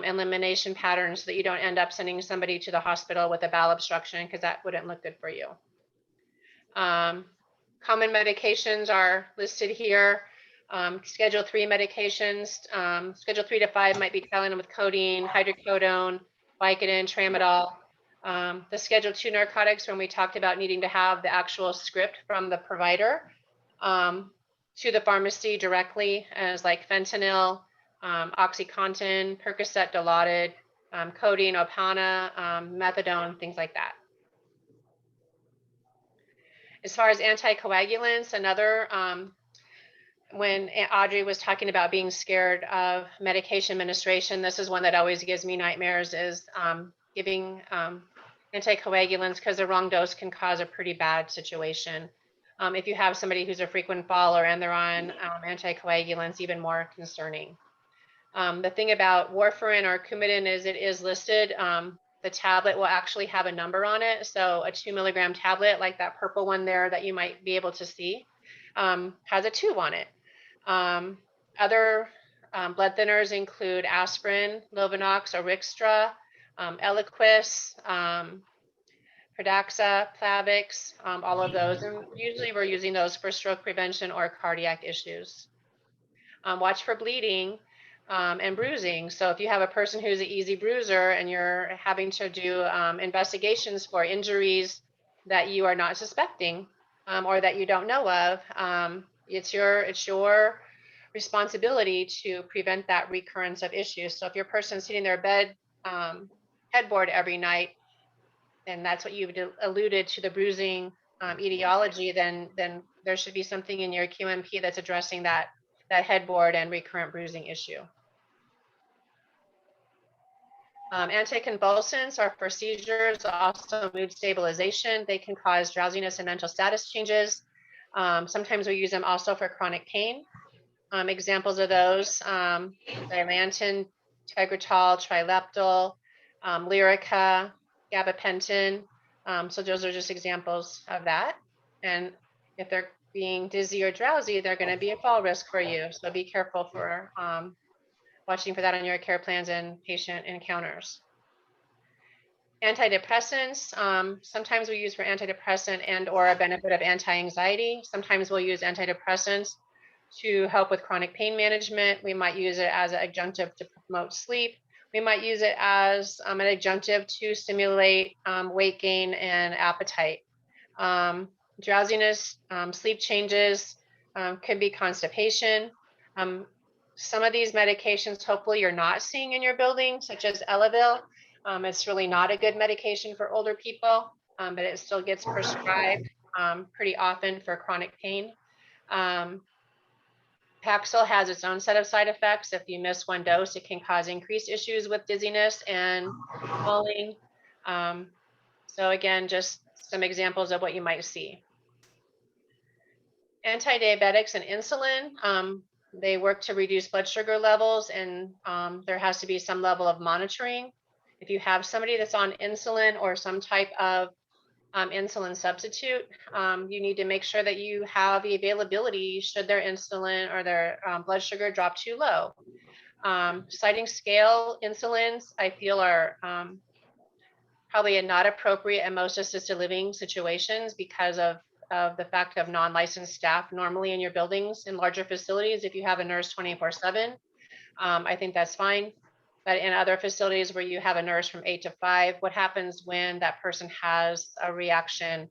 elimination patterns so that you don't end up sending somebody to the hospital with a bowel obstruction, because that wouldn't look good for you. Common medications are listed here. Schedule 3 medications, Schedule 3 to 5 might be Tylenol with codeine, hydrocodone, Vicodin, tramadol. The Schedule 2 narcotics, when we talked about needing to have the actual script from the provider to the pharmacy directly, as like fentanyl, OxyContin, Percocet, Dilaudid, codeine, Opana, methadone, things like that. As far as anticoagulants, another, when Audrey was talking about being scared of medication administration, this is one that always gives me nightmares, is giving anticoagulants, because the wrong dose can cause a pretty bad situation. If you have somebody who's a frequent faller and they're on anticoagulants, even more concerning. The thing about warfarin or Coumadin is it is listed. The tablet will actually have a number on it. So a 2 milligram tablet, like that purple one there that you might be able to see, has a 2 on it. Other blood thinners include aspirin, Lovenox, Orixtra, Eliquis, Pradaxa, Plavix, all of those. And usually we're using those for stroke prevention or cardiac issues. Watch for bleeding and bruising. So if you have a person who's an easy bruiser and you're having to do investigations for injuries that you are not suspecting or that you don't know of, it's your responsibility to prevent that recurrence of issues. So if your person's hitting their bed headboard every night, and that's what you've alluded to, the bruising etiology, then there should be something in your QMP that's addressing that headboard and recurrent bruising issue. Anticonvulsants are for seizures, also mood stabilization. They can cause drowsiness and mental status changes. Sometimes we use them also for chronic pain. Examples of those, Dilantin, Tegretol, Trileptal, Lyrica, gabapentin. So those are just examples of that. And if they're being dizzy or drowsy, they're going to be a fall risk for you. So be careful for watching for that on your care plans and patient encounters. Antidepressants, sometimes we use for antidepressant and or a benefit of anti-anxiety. Sometimes we'll use antidepressants to help with chronic pain management. We might use it as an adjunctive to promote sleep. We might use it as an adjunctive to stimulate weight gain and appetite. Drowsiness, sleep changes, could be constipation. Some of these medications, hopefully you're not seeing in your building, such as Elavil. It's really not a good medication for older people, but it still gets prescribed pretty often for chronic pain. Paxil has its own set of side effects. If you miss one dose, it can cause increased issues with dizziness and falling. So again, just some examples of what you might see. Anti-diabetics and insulin, they work to reduce blood sugar levels, and there has to be some level of monitoring. If you have somebody that's on insulin or some type of insulin substitute, you need to make sure that you have the availability should their insulin or their blood sugar drop too low. Sliding scale insulins, I feel, are probably not appropriate in most assisted living situations because of the fact of non-licensed staff normally in your buildings. In larger facilities, if you have a nurse 24/7, I think that's fine. But in other facilities where you have a nurse from 8 to 5, what happens when that person has a reaction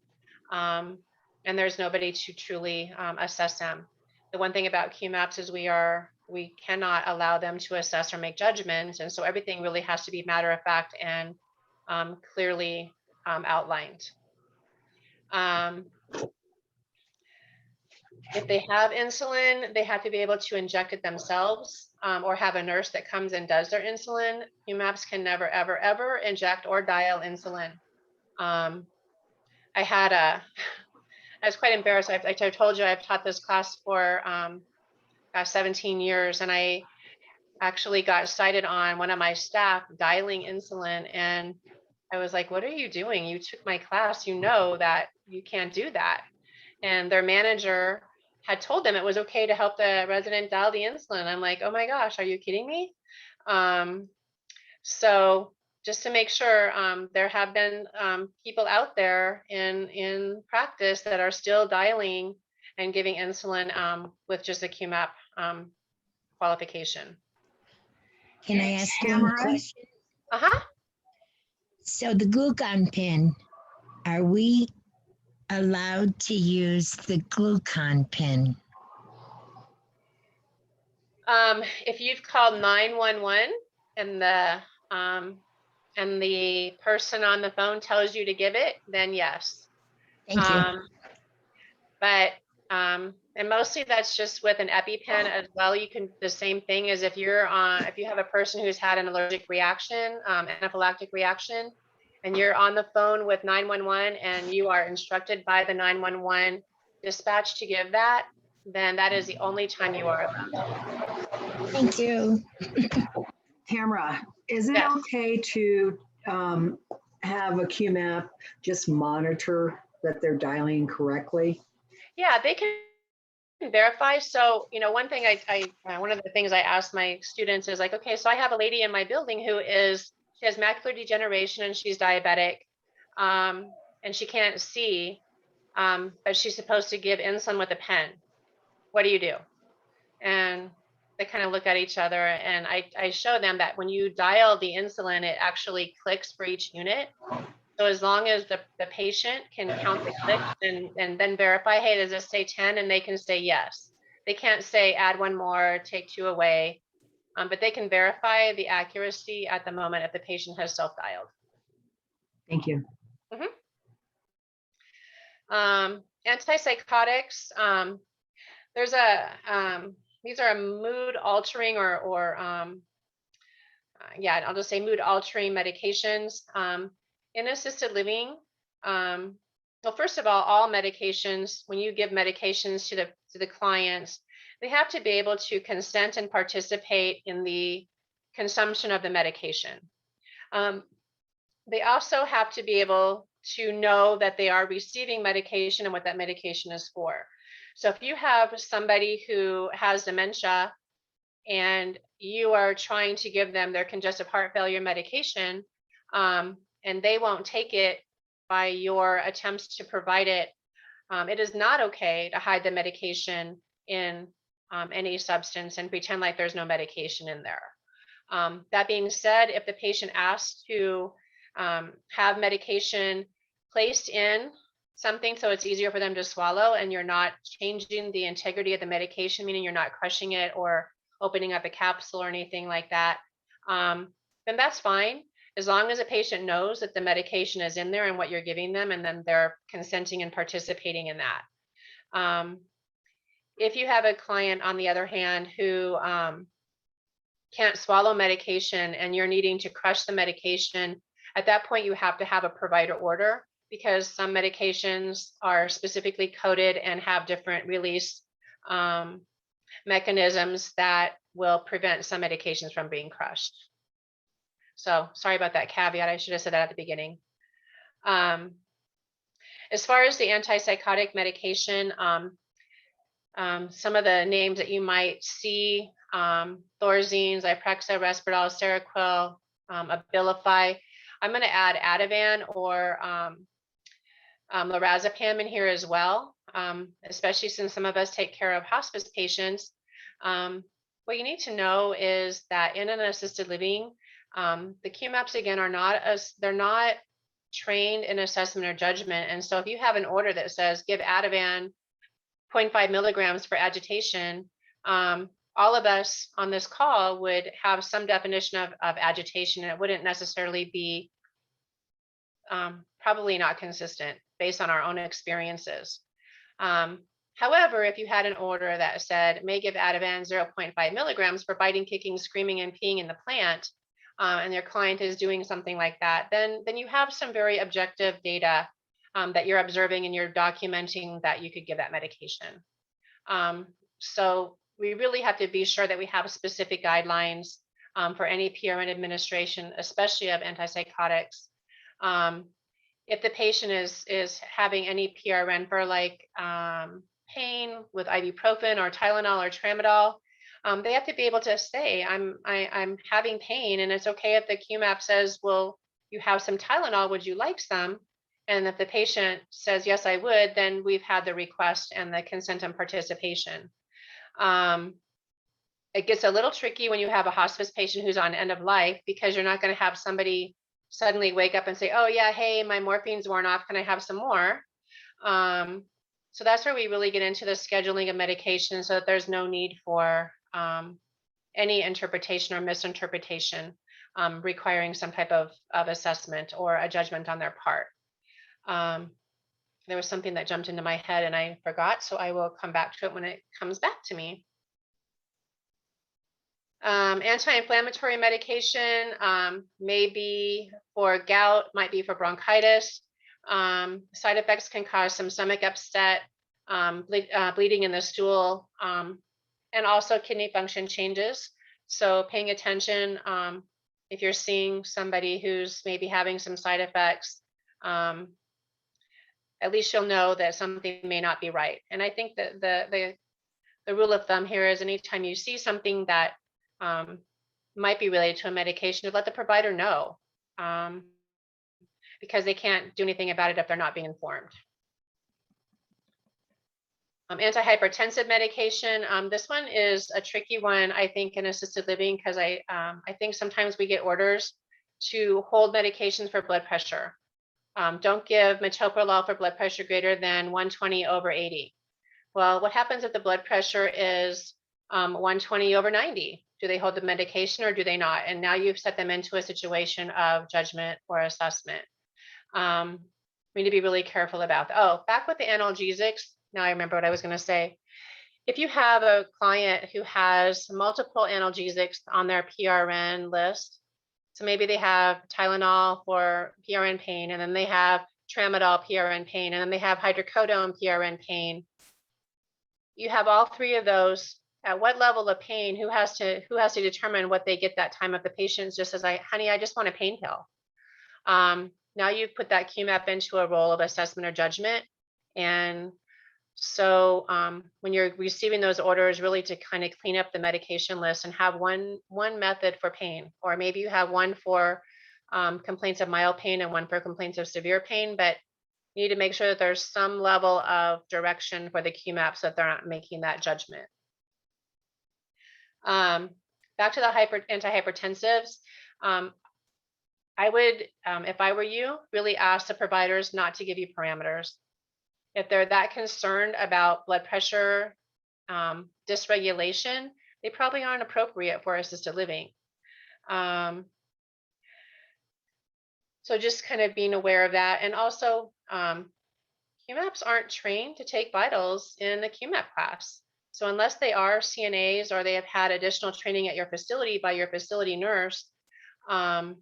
and there's nobody to truly assess them? The one thing about QMAPs is we cannot allow them to assess or make judgments. And so everything really has to be matter of fact and clearly outlined. If they have insulin, they have to be able to inject it themselves or have a nurse that comes and does their insulin. QMAPs can never, ever, ever inject or dial insulin. I was quite embarrassed. I told you I've taught this class for 17 years, and I actually got cited on one of my staff dialing insulin. And I was like, what are you doing? You took my class, you know that you can't do that. And their manager had told them it was okay to help the resident dial the insulin. I'm like, oh my gosh, are you kidding me? So just to make sure, there have been people out there in practice that are still dialing and giving insulin with just a QMAP qualification. Can I ask you a Cameron? question? Uh-huh. So the glucon pen, are we allowed to use the glucon pen? If you've called 911 and the person on the phone tells you to give it, then yes. Thank you. And mostly that's just with an EpiPen as well. You can, the same thing as if you have a person who's had an allergic reaction, anaphylactic reaction, and you're on the phone with 911 and you are instructed by the 911 dispatch to give that, then that is the only time you are allowed. Thank you. Tamara, is it Yes. okay to have a QMAP just monitor that they're dialing correctly? Yeah, they can verify. So, one thing one of the things I ask my students is like, okay, so I have a lady in my building who she has macular degeneration and she's diabetic, and she can't see, but she's supposed to give insulin with a pen. What do you do? And they kind of look at each other, and I show them that when you dial the insulin, it actually clicks for each unit. So as long as the patient can count the clicks and then verify, hey, does this say 10? And they can say yes. They can't say add one more, take 2 away, but they can verify the accuracy at the moment if the patient has self-dialed. Thank you. Antipsychotics, these are mood altering I'll just say mood altering medications. In assisted living, well, first of all medications, when you give medications to the clients, they have to be able to consent and participate in the consumption of the medication. They also have to be able to know that they are receiving medication and what that medication is for. So if you have somebody who has dementia and you are trying to give them their congestive heart failure medication, and and they won't take it by your attempts to provide it. It is not okay to hide the medication in any substance and pretend like there's no medication in there. That being said, if the patient asks to have medication placed in something so it's easier for them to swallow, and you're not changing the integrity of the medication, meaning you're not crushing it or opening up a capsule or anything like that, then that's fine, as long as a patient knows that the medication is in there and what you're giving them, and then they're consenting and participating in that. If you have a client, on the other hand, who can't swallow medication and you're needing to crush the medication, at that point you have to have a provider order, because some medications are specifically coded and have different release mechanisms that will prevent some medications from being crushed. So sorry about that caveat. I should have said that at the beginning. As far as the antipsychotic medication, some of the names that you might see, Thorazine, Zyprexa, Risperdal, Seroquel, Abilify. I'm going to add Ativan or lorazepam in here as well, especially since some of us take care of hospice patients. What you need to know is that in an assisted living, the QMAPs again they're not trained in assessment or judgment. And so if you have an order that says give Ativan 0.5 milligrams for agitation, all of us on this call would have some definition of agitation, and it wouldn't necessarily be probably not consistent based on our own experiences. However, if you had an order that said may give Ativan 0.5 milligrams for biting, kicking, screaming, and peeing in the plant, and your client is doing something like that, then you have some very objective data that you're observing, and you're documenting that you could give that medication. So we really have to be sure that we have specific guidelines for any PRN administration, especially of antipsychotics. If the patient is having any PRN for like pain with ibuprofen or Tylenol or tramadol, they have to be able to say, I'm having pain, and it's okay if the QMAP says, well, you have some Tylenol, would you like some? And if the patient says, yes, I would, then we've had the request and the consent and participation. It gets a little tricky when you have a hospice patient who's on end of life, because you're not going to have somebody suddenly wake up and say, oh yeah, hey, my morphine's worn off, can I have some more? So that's where we really get into the scheduling of medication, so that there's no need for any interpretation or misinterpretation requiring some type of assessment or a judgment on their part. There was something that jumped into my head and I forgot, so I will come back to it when it comes back to me. Anti-inflammatory medication may be for gout, might be for bronchitis. Side effects can cause some stomach upset, bleeding in the stool, and also kidney function changes. So paying attention if you're seeing somebody who's maybe having some side effects, at least you'll know that something may not be right. And I think that the rule of thumb here is anytime you see something that might be related to a medication, to let the provider know, because they can't do anything about it if they're not being informed. Antihypertensive medication. This one is a tricky one, I think, in assisted living, because I think sometimes we get orders to hold medications for blood pressure. Don't give metoprolol for blood pressure greater than 120/80. Well, what happens if the blood pressure is 120/90? Do they hold the medication or do they not? And now you've set them into a situation of judgment or assessment. We need to be really careful about that. Oh, back with the analgesics. Now I remember what I was going to say. If you have a client who has multiple analgesics on their PRN list, so maybe they have Tylenol for PRN pain, and then they have tramadol PRN pain, and then they have hydrocodone PRN pain. You have all three of those. At what level of pain? Who has to determine what they get that time? If the patient just says, honey, I just want a pain pill. Now you've put that QMAP into a role of assessment or judgment. And so when you're receiving those orders, really to kind of clean up the medication list and have one method for pain, or maybe you have one for complaints of mild pain and one for complaints of severe pain, but you need to make sure that there's some level of direction for the QMAP so that they're not making that judgment. Back to the antihypertensives. I would, if I were you, really ask the providers not to give you parameters. If they're that concerned about blood pressure dysregulation, they probably aren't appropriate for assisted living. So just kind of being aware of that. And also, QMAPs aren't trained to take vitals in the QMAP class. So unless they are CNAs or they have had additional training at your facility by your facility nurse, you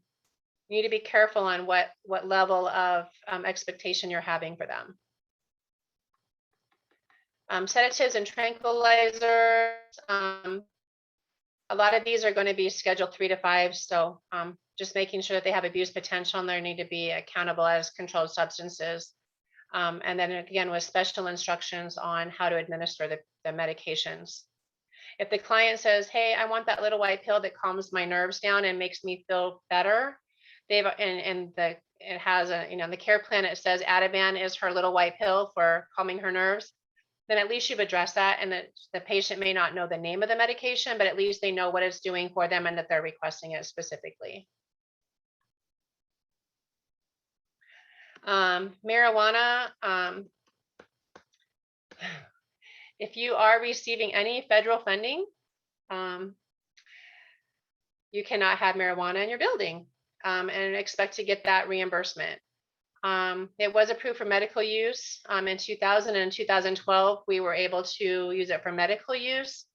need to be careful on what level of expectation you're having for them. Sedatives and tranquilizers, a lot of these are going to be scheduled 3 to 5. So just making sure that they have abuse potential and they need to be accountable as controlled substances. And then again, with special instructions on how to administer the medications. If the client says, hey, I want that little white pill that calms my nerves down and makes me feel better, it has a, you know, the care plan, it says Ativan is her little white pill for calming her nerves, then at least you've addressed that, and that the patient may not know the name of the medication, but at least they know what it's doing for them and that they're requesting it specifically. Marijuana, if you are receiving any federal funding, you cannot have marijuana in your building and expect to get that reimbursement. It was approved for medical use in 2000 and 2012. We were able to use it for medical use.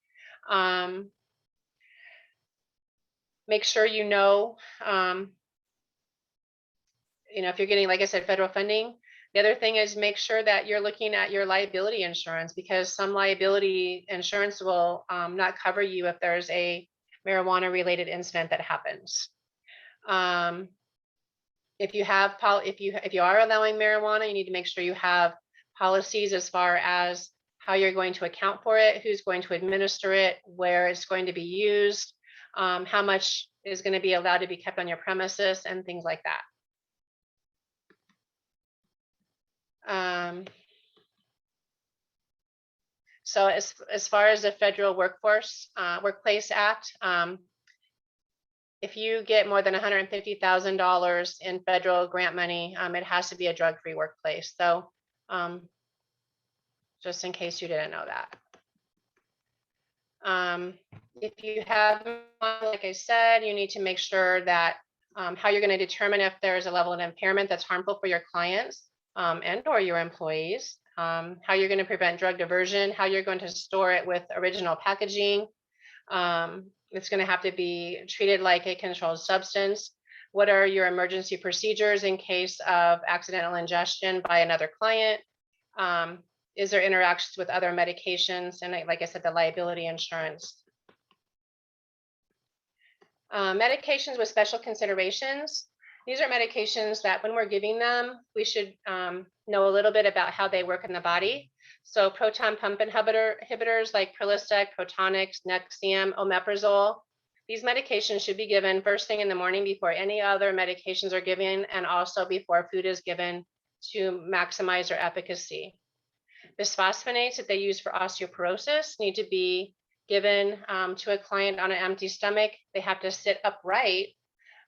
Make sure you know, if you're getting, like I said, federal funding. The other thing is make sure that you're looking at your liability insurance, because some liability insurance will not cover you if there's a marijuana related incident that happens. If you are allowing marijuana, you need to make sure you have policies as far as how you're going to account for it, who's going to administer it, where it's going to be used, how much is going to be allowed to be kept on your premises, and things like that. So as far as the Federal Workplace Act, if you get more than $150,000 in federal grant money, it has to be a drug-free workplace. So just in case you didn't know that. If you have, like I said, you need to make sure that how you're going to determine if there's a level of impairment that's harmful for your clients and or your employees, how you're going to prevent drug diversion, how you're going to store it with original packaging. It's going to have to be treated like a controlled substance. What are your emergency procedures in case of accidental ingestion by another client? Is there interactions with other medications? And like I said, the liability insurance. Medications with special considerations. These are medications that when we're giving them, we should know a little bit about how they work in the body. So proton pump inhibitors like Prilosec, Protonix, Nexium, Omeprazole. These medications should be given first thing in the morning before any other medications are given, and also before food is given to maximize their efficacy. Bisphosphonates that they use for osteoporosis need to be given to a client on an empty stomach. They have to sit upright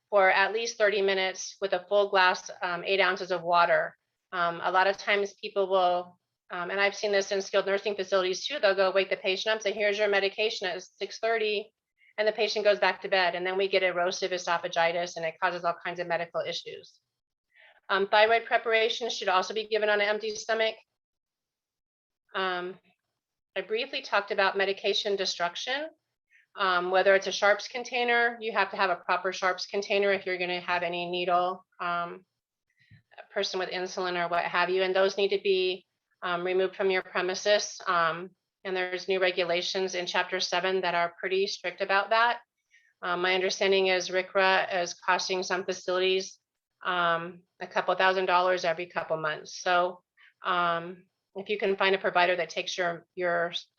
for at least 30 minutes with a full glass, 8 ounces of water. A lot of times people will, and I've seen this in skilled nursing facilities too, they'll go wake the patient up, say, here's your medication at 6:30, and the patient goes back to bed, and then we get erosive esophagitis, and it causes all kinds of medical issues. Thyroid preparation should also be given on an empty stomach. I briefly talked about medication destruction. Whether it's a sharps container, you have to have a proper sharps container if you're going to have any needle, a person with insulin or what have you, and those need to be removed from your premises. And there's new regulations in Chapter 7 that are pretty strict about that. My understanding is RCRA is costing some facilities a couple $1,000s every couple months. So if you can find a provider that takes your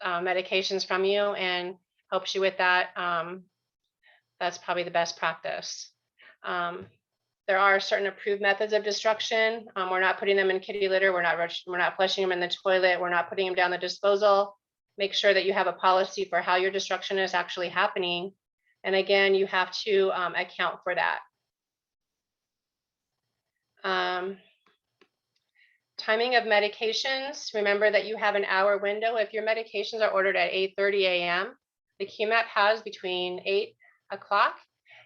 medications from you and helps you with that, that's probably the best practice. There are certain approved methods of destruction. We're not putting them in kitty litter. We're not flushing them in the toilet. We're not putting them down the disposal. Make sure that you have a policy for how your destruction is actually happening. And again, you have to account for that. Timing of medications. Remember that you have an hour window. If your medications are ordered at 8:30 a.m., the QMAP has between 8 o'clock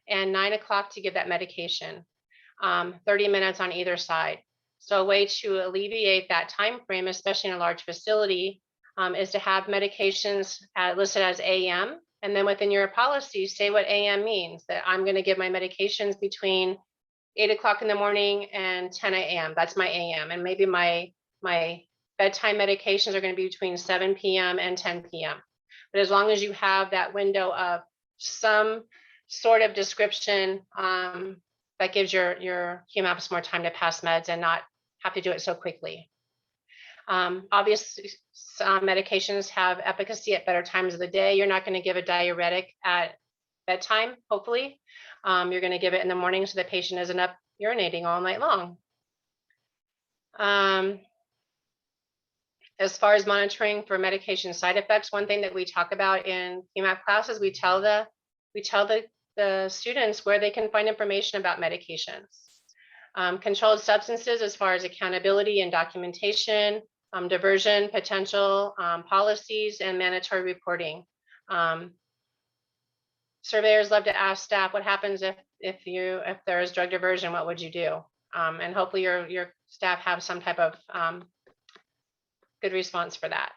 and 9 o'clock to give that medication. 30 minutes on either side. So a way to alleviate that time frame, especially in a large facility, is to have medications listed as AM, and then within your policy, say what AM means, that I'm going to give my medications between 8 o'clock in the morning and 10 a.m. That's my AM, and maybe my bedtime medications are going to be between 7 p.m. and 10 p.m. But as long as you have that window of some sort of description, that gives your QMAPs more time to pass meds and not have to do it so quickly. Obviously, some medications have efficacy at better times of the day. You're not going to give a diuretic at bedtime, hopefully. You're going to give it in the morning so the patient isn't up urinating all night long. As far as monitoring for medication side effects, one thing that we talk about in QMAP classes, we tell the students where they can find information about medications. Controlled substances, as far as accountability and documentation, diversion potential, policies, and mandatory reporting. Surveyors love to ask staff, what happens if there is drug diversion, what would you do? And hopefully your staff have some type of good response for that.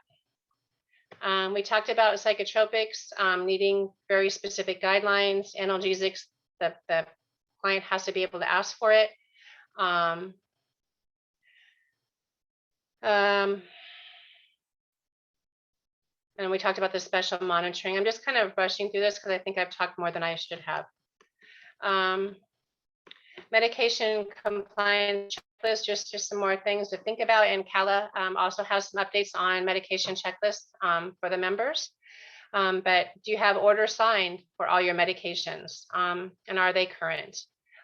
We talked about psychotropics needing very specific guidelines, analgesics, the client has to be able to ask for it. And we talked about the special monitoring. I'm just kind of rushing through this because I think I've talked more than I should have. Medication compliance checklist, just some more things to think about. And CALA also has some updates on medication checklists for the members. But do you have orders signed for all your medications? And are they current?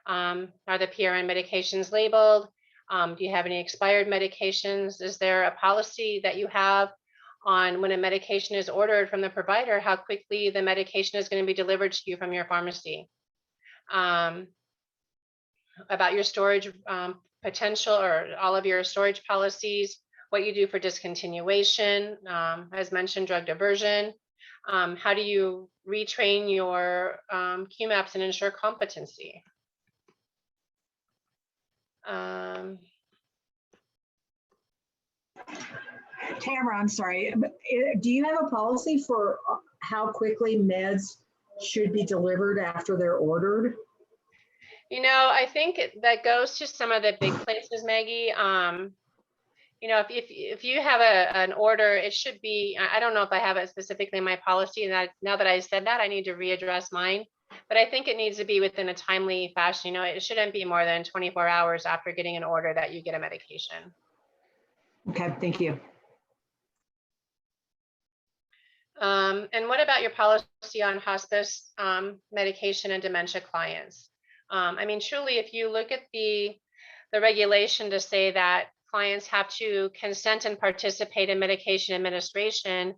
Are the PRN medications labeled? Do you have any expired medications? Is there a policy that you have on when a medication is ordered from the provider, how quickly the medication is going to be delivered to you from your pharmacy? About your storage potential or all of your storage policies, what you do for discontinuation, as mentioned, drug diversion. How do you retrain your QMAPs and ensure competency? Tamara, I'm sorry. Do you have a policy for how quickly meds should be delivered after they're ordered? You know, I think that goes to some of the big places, Maggie. You know, if you have an order, it should be, I don't know if I have it specifically in my policy, and now that I said that, I need to readdress mine. But I think it needs to be within a timely fashion. You know, it shouldn't be more than 24 hours after getting an order that you get a medication. Okay, thank you. And what about your policy on hospice medication and dementia clients? I mean, truly, if you look at the regulation to say that clients have to consent and participate in medication administration,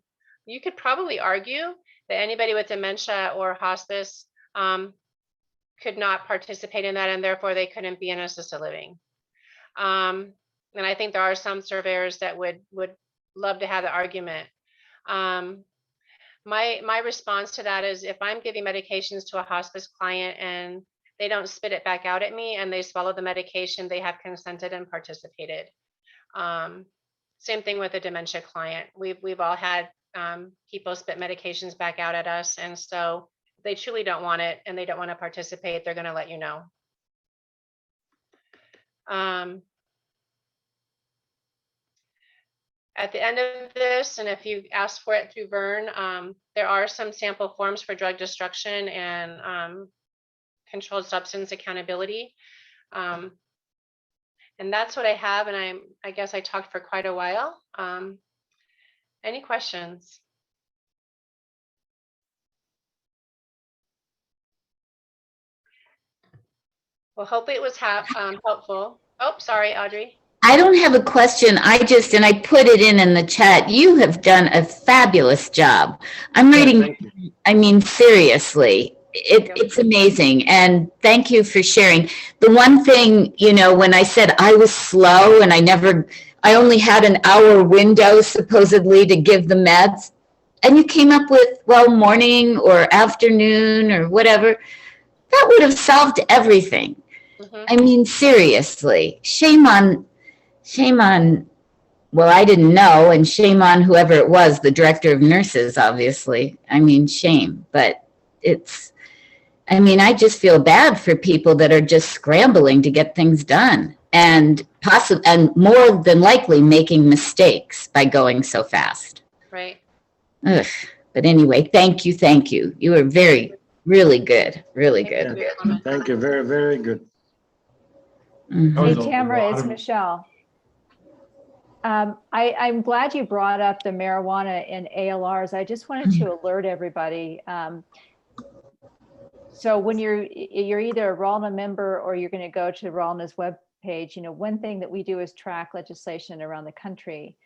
you could probably argue that anybody with dementia or hospice could not participate in that, and therefore they couldn't be in assisted living. And I think there are some surveyors that would love to have the argument. My response to that is, if I'm giving medications to a hospice client and they don't spit it back out at me and they swallow the medication, they have consented and participated. Same thing with a dementia client. We've all had people spit medications back out at us, and so if they truly don't want it and they don't want to participate, they're going to let you know. At the end of this, and if you ask for it through Vern, there are some sample forms for drug destruction and controlled substance accountability. And that's what I have, and I guess I talked for quite a while. Any questions? Well, hopefully it was helpful. Oh, sorry, Audrey. I don't have a question. And I put it in the chat. You have done a fabulous job. I'm Yeah, reading, thank you. I mean, seriously, Thank you. it's amazing. And thank you for sharing. The one thing, when I said I was slow and I only had an hour window supposedly to give the meds, and you came up with, well, morning or afternoon or whatever, that would have solved everything. Mhm. I mean, seriously, well, I didn't know, and shame on whoever it was, the director of nurses, obviously. I mean, shame, but I just feel bad for people that are just scrambling to get things done and more than likely making mistakes by going so fast. Right. Ugh. But anyway, thank you. You were really good, really Thank you good. for your comment. Thank you. Very, very good. Mhm. That Hey, was a Tamara, lot it's of- Michelle. I'm glad you brought up the marijuana and ALRs. I just wanted to alert everybody. So when you're either a RALNA member or you're going to go to RALNA's webpage, one thing that we do is track legislation around the country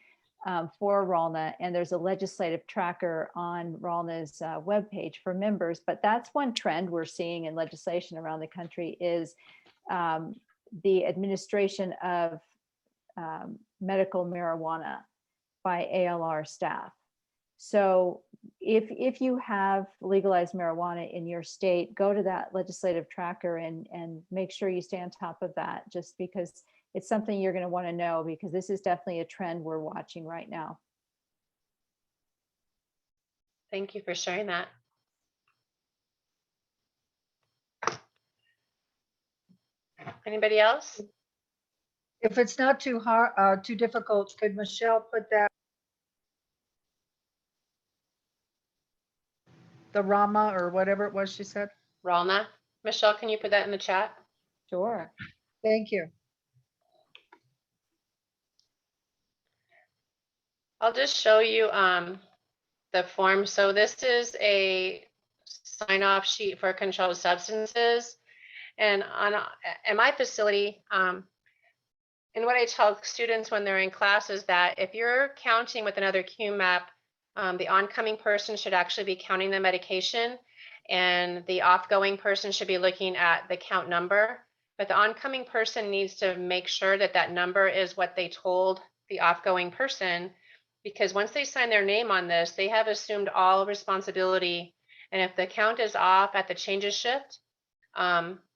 for RALNA, and there's a legislative tracker on RALNA's webpage for members. But that's one trend we're seeing in legislation around the country is the administration of medical marijuana by ALR staff. So if you have legalized marijuana in your state, go to that legislative tracker and make sure you stay on top of that, just because it's something you're going to want to know, because this is definitely a trend we're watching right now. Thank you for sharing that. Anybody else? If it's not too hard, too difficult, could Michelle put that? The Rama or whatever it was she said? Ralna. Michelle, can you put that in the chat? Sure. Thank you. I'll just show you the form. So this is a sign-off sheet for controlled substances. And in my facility, and what I tell students when they're in class is that if you're counting with another QMAP, the oncoming person should actually be counting the medication, and the offgoing person should be looking at the count number. But the oncoming person needs to make sure that that number is what they told the offgoing person, because once they sign their name on this, they have assumed all responsibility. And if the count is off at the changes shift,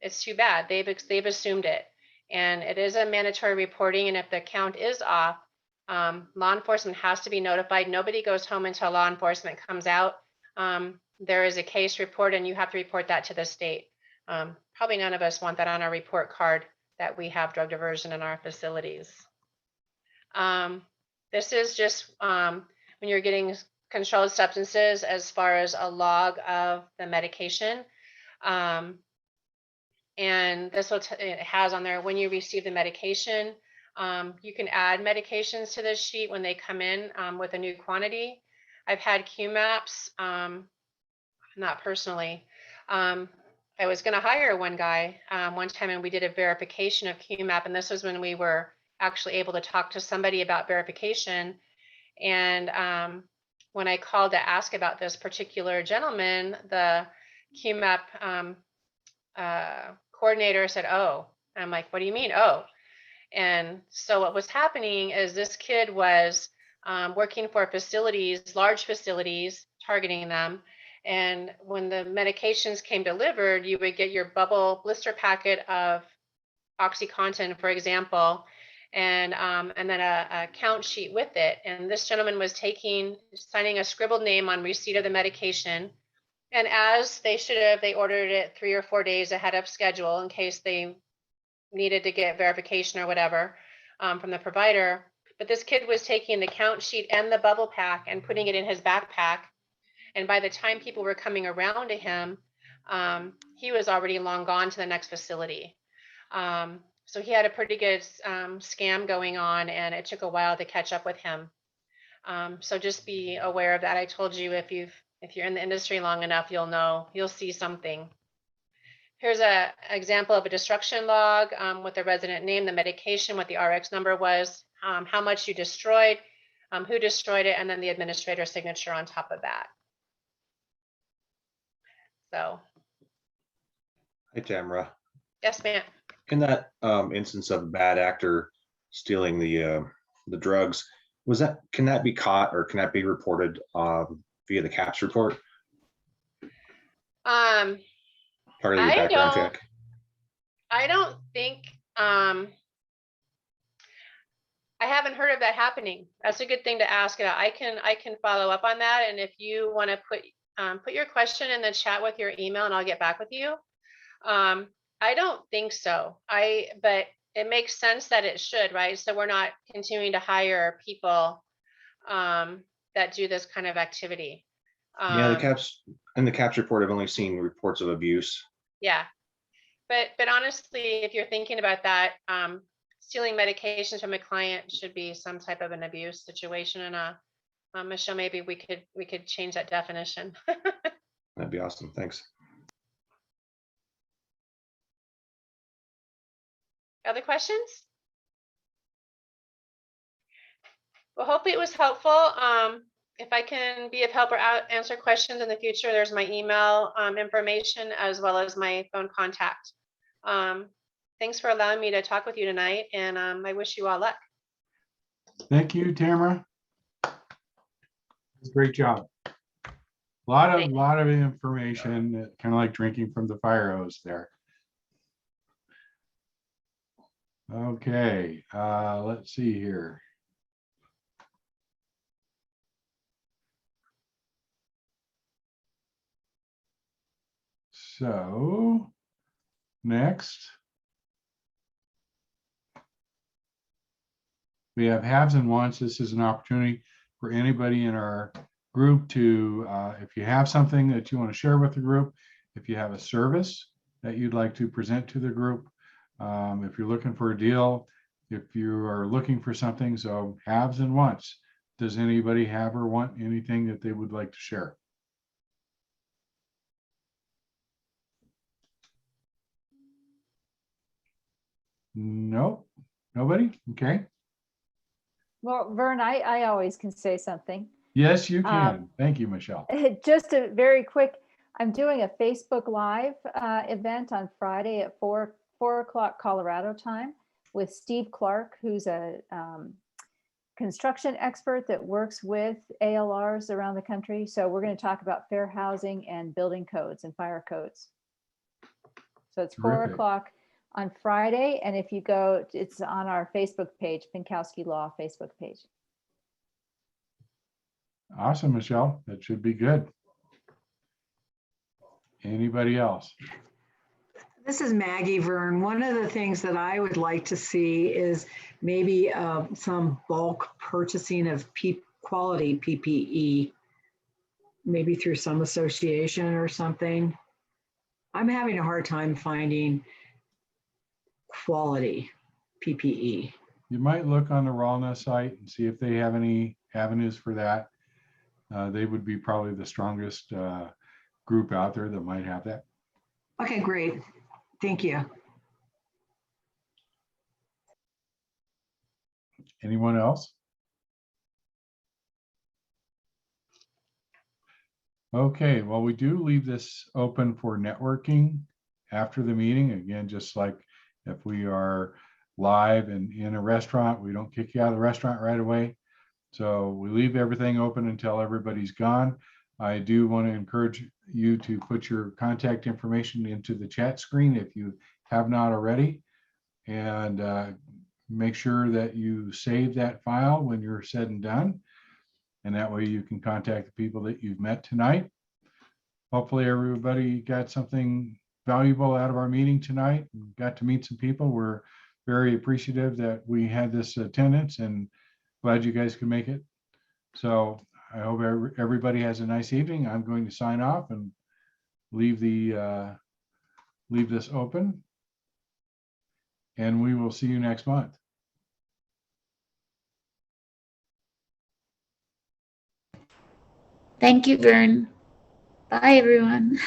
it's too bad. They've assumed it. And it is a mandatory reporting. And if the count is off, law enforcement has to be notified. Nobody goes home until law enforcement comes out. There is a case report, and you have to report that to the state. Probably none of us want that on our report card that we have drug diversion in our facilities. This is just when you're getting controlled substances, as far as a log of the medication. And this it has on there when you receive the medication. You can add medications to this sheet when they come in with a new quantity. I've had QMAPs, not personally. I was going to hire one guy one time, and we did a verification of QMAP, and this was when we were actually able to talk to somebody about verification. And when I called to ask about this particular gentleman, the QMAP coordinator said, "Oh." And I'm like, "What do you mean, oh?" And so what was happening is this kid was working for facilities, large facilities, targeting them. And when the medications came delivered, you would get your bubble blister packet of OxyContin, for example, and then a count sheet with it. And this gentleman was signing a scribbled name on receipt of the medication. And as they should have, they ordered it 3 or 4 days ahead of schedule in case they needed to get verification or whatever from the provider. But this kid was taking the count sheet and the bubble pack and putting it in his backpack. And by the time people were coming around to him, he was already long gone to the next facility. So he had a pretty good scam going on, and it took a while to catch up with him. So just be aware of that. I told you, if you're in the industry long enough, you'll know, you'll see something. Here's a example of a destruction log with the resident name, the medication, what the RX number was, how much you destroyed, who destroyed it, and then the administrator's signature on top of that. So, Hey, Tamara. yes, ma'am. In that instance of a bad actor stealing the drugs, can that be caught or can that be reported via the CAPS report? Part of your background check. I don't think I haven't heard of that happening. That's a good thing to ask. I can follow up on that, and if you want to put your question in the chat with your email, and I'll get back with you. I don't think so. But it makes sense that it should, right? So we're not continuing to hire people that do this kind of activity. Yeah, the CAPS report, I've only seen reports of abuse. Yeah, but honestly, if you're thinking about that, stealing medications from a client should be some type of an abuse situation. And Michelle, maybe we could change that definition. That'd be awesome. Thanks. Other questions? Well, hopefully it was helpful. If I can be of help or answer questions in the future, there's my email information as well as my phone contact. Thanks for allowing me to talk with you tonight, and I wish you all luck. Thank you, Tamara. Great job. A lot of information, kind of like drinking from the fire hose there. Okay, let's see here. So next, we have haves and wants. This is an opportunity for anybody in our group to, if you have something that you want to share with the group, if you have a service that you'd like to present to the group, if you're looking for a deal, if you are looking for something. So haves and wants. Does anybody have or want anything that they would like to share? No, nobody. Okay. Well, Vern, I always can say something. Yes, you can. Thank you, Michelle. Just a very quick, I'm doing a Facebook Live event on Friday at 4 o'clock Colorado time with Steve Clark, who's a construction expert that works with ALRs around the country. So we're going to talk about fair housing and building codes and fire codes. So it's 4 Terrific. o'clock on Friday. And if you go, it's on our Facebook page, Pinkowski Law Facebook page. Awesome, Michelle. That should be good. Anybody else? This is Maggie Vern. One of the things that I would like to see is maybe some bulk purchasing of quality PPE, maybe through some association or something. I'm having a hard time finding quality PPE. You might look on the RALNA site and see if they have any avenues for that. They would be probably the strongest group out there that might have that. Okay, great. Thank you. Anyone else? Okay, well, we do leave this open for networking after the meeting. Again, just like if we are live and in a restaurant, we don't kick you out of the restaurant right away. So we leave everything open until everybody's gone. I do want to encourage you to put your contact information into the chat screen if you have not already, and make sure that you save that file when you're said and done. And that way you can contact the people that you've met tonight. Hopefully everybody got something valuable out of our meeting tonight and got to meet some people. We're very appreciative that we had this attendance and glad you guys could make it. So I hope everybody has a nice evening. I'm going to sign off and leave this open. And we will see you next month. Thank you, Vern. Bye, everyone.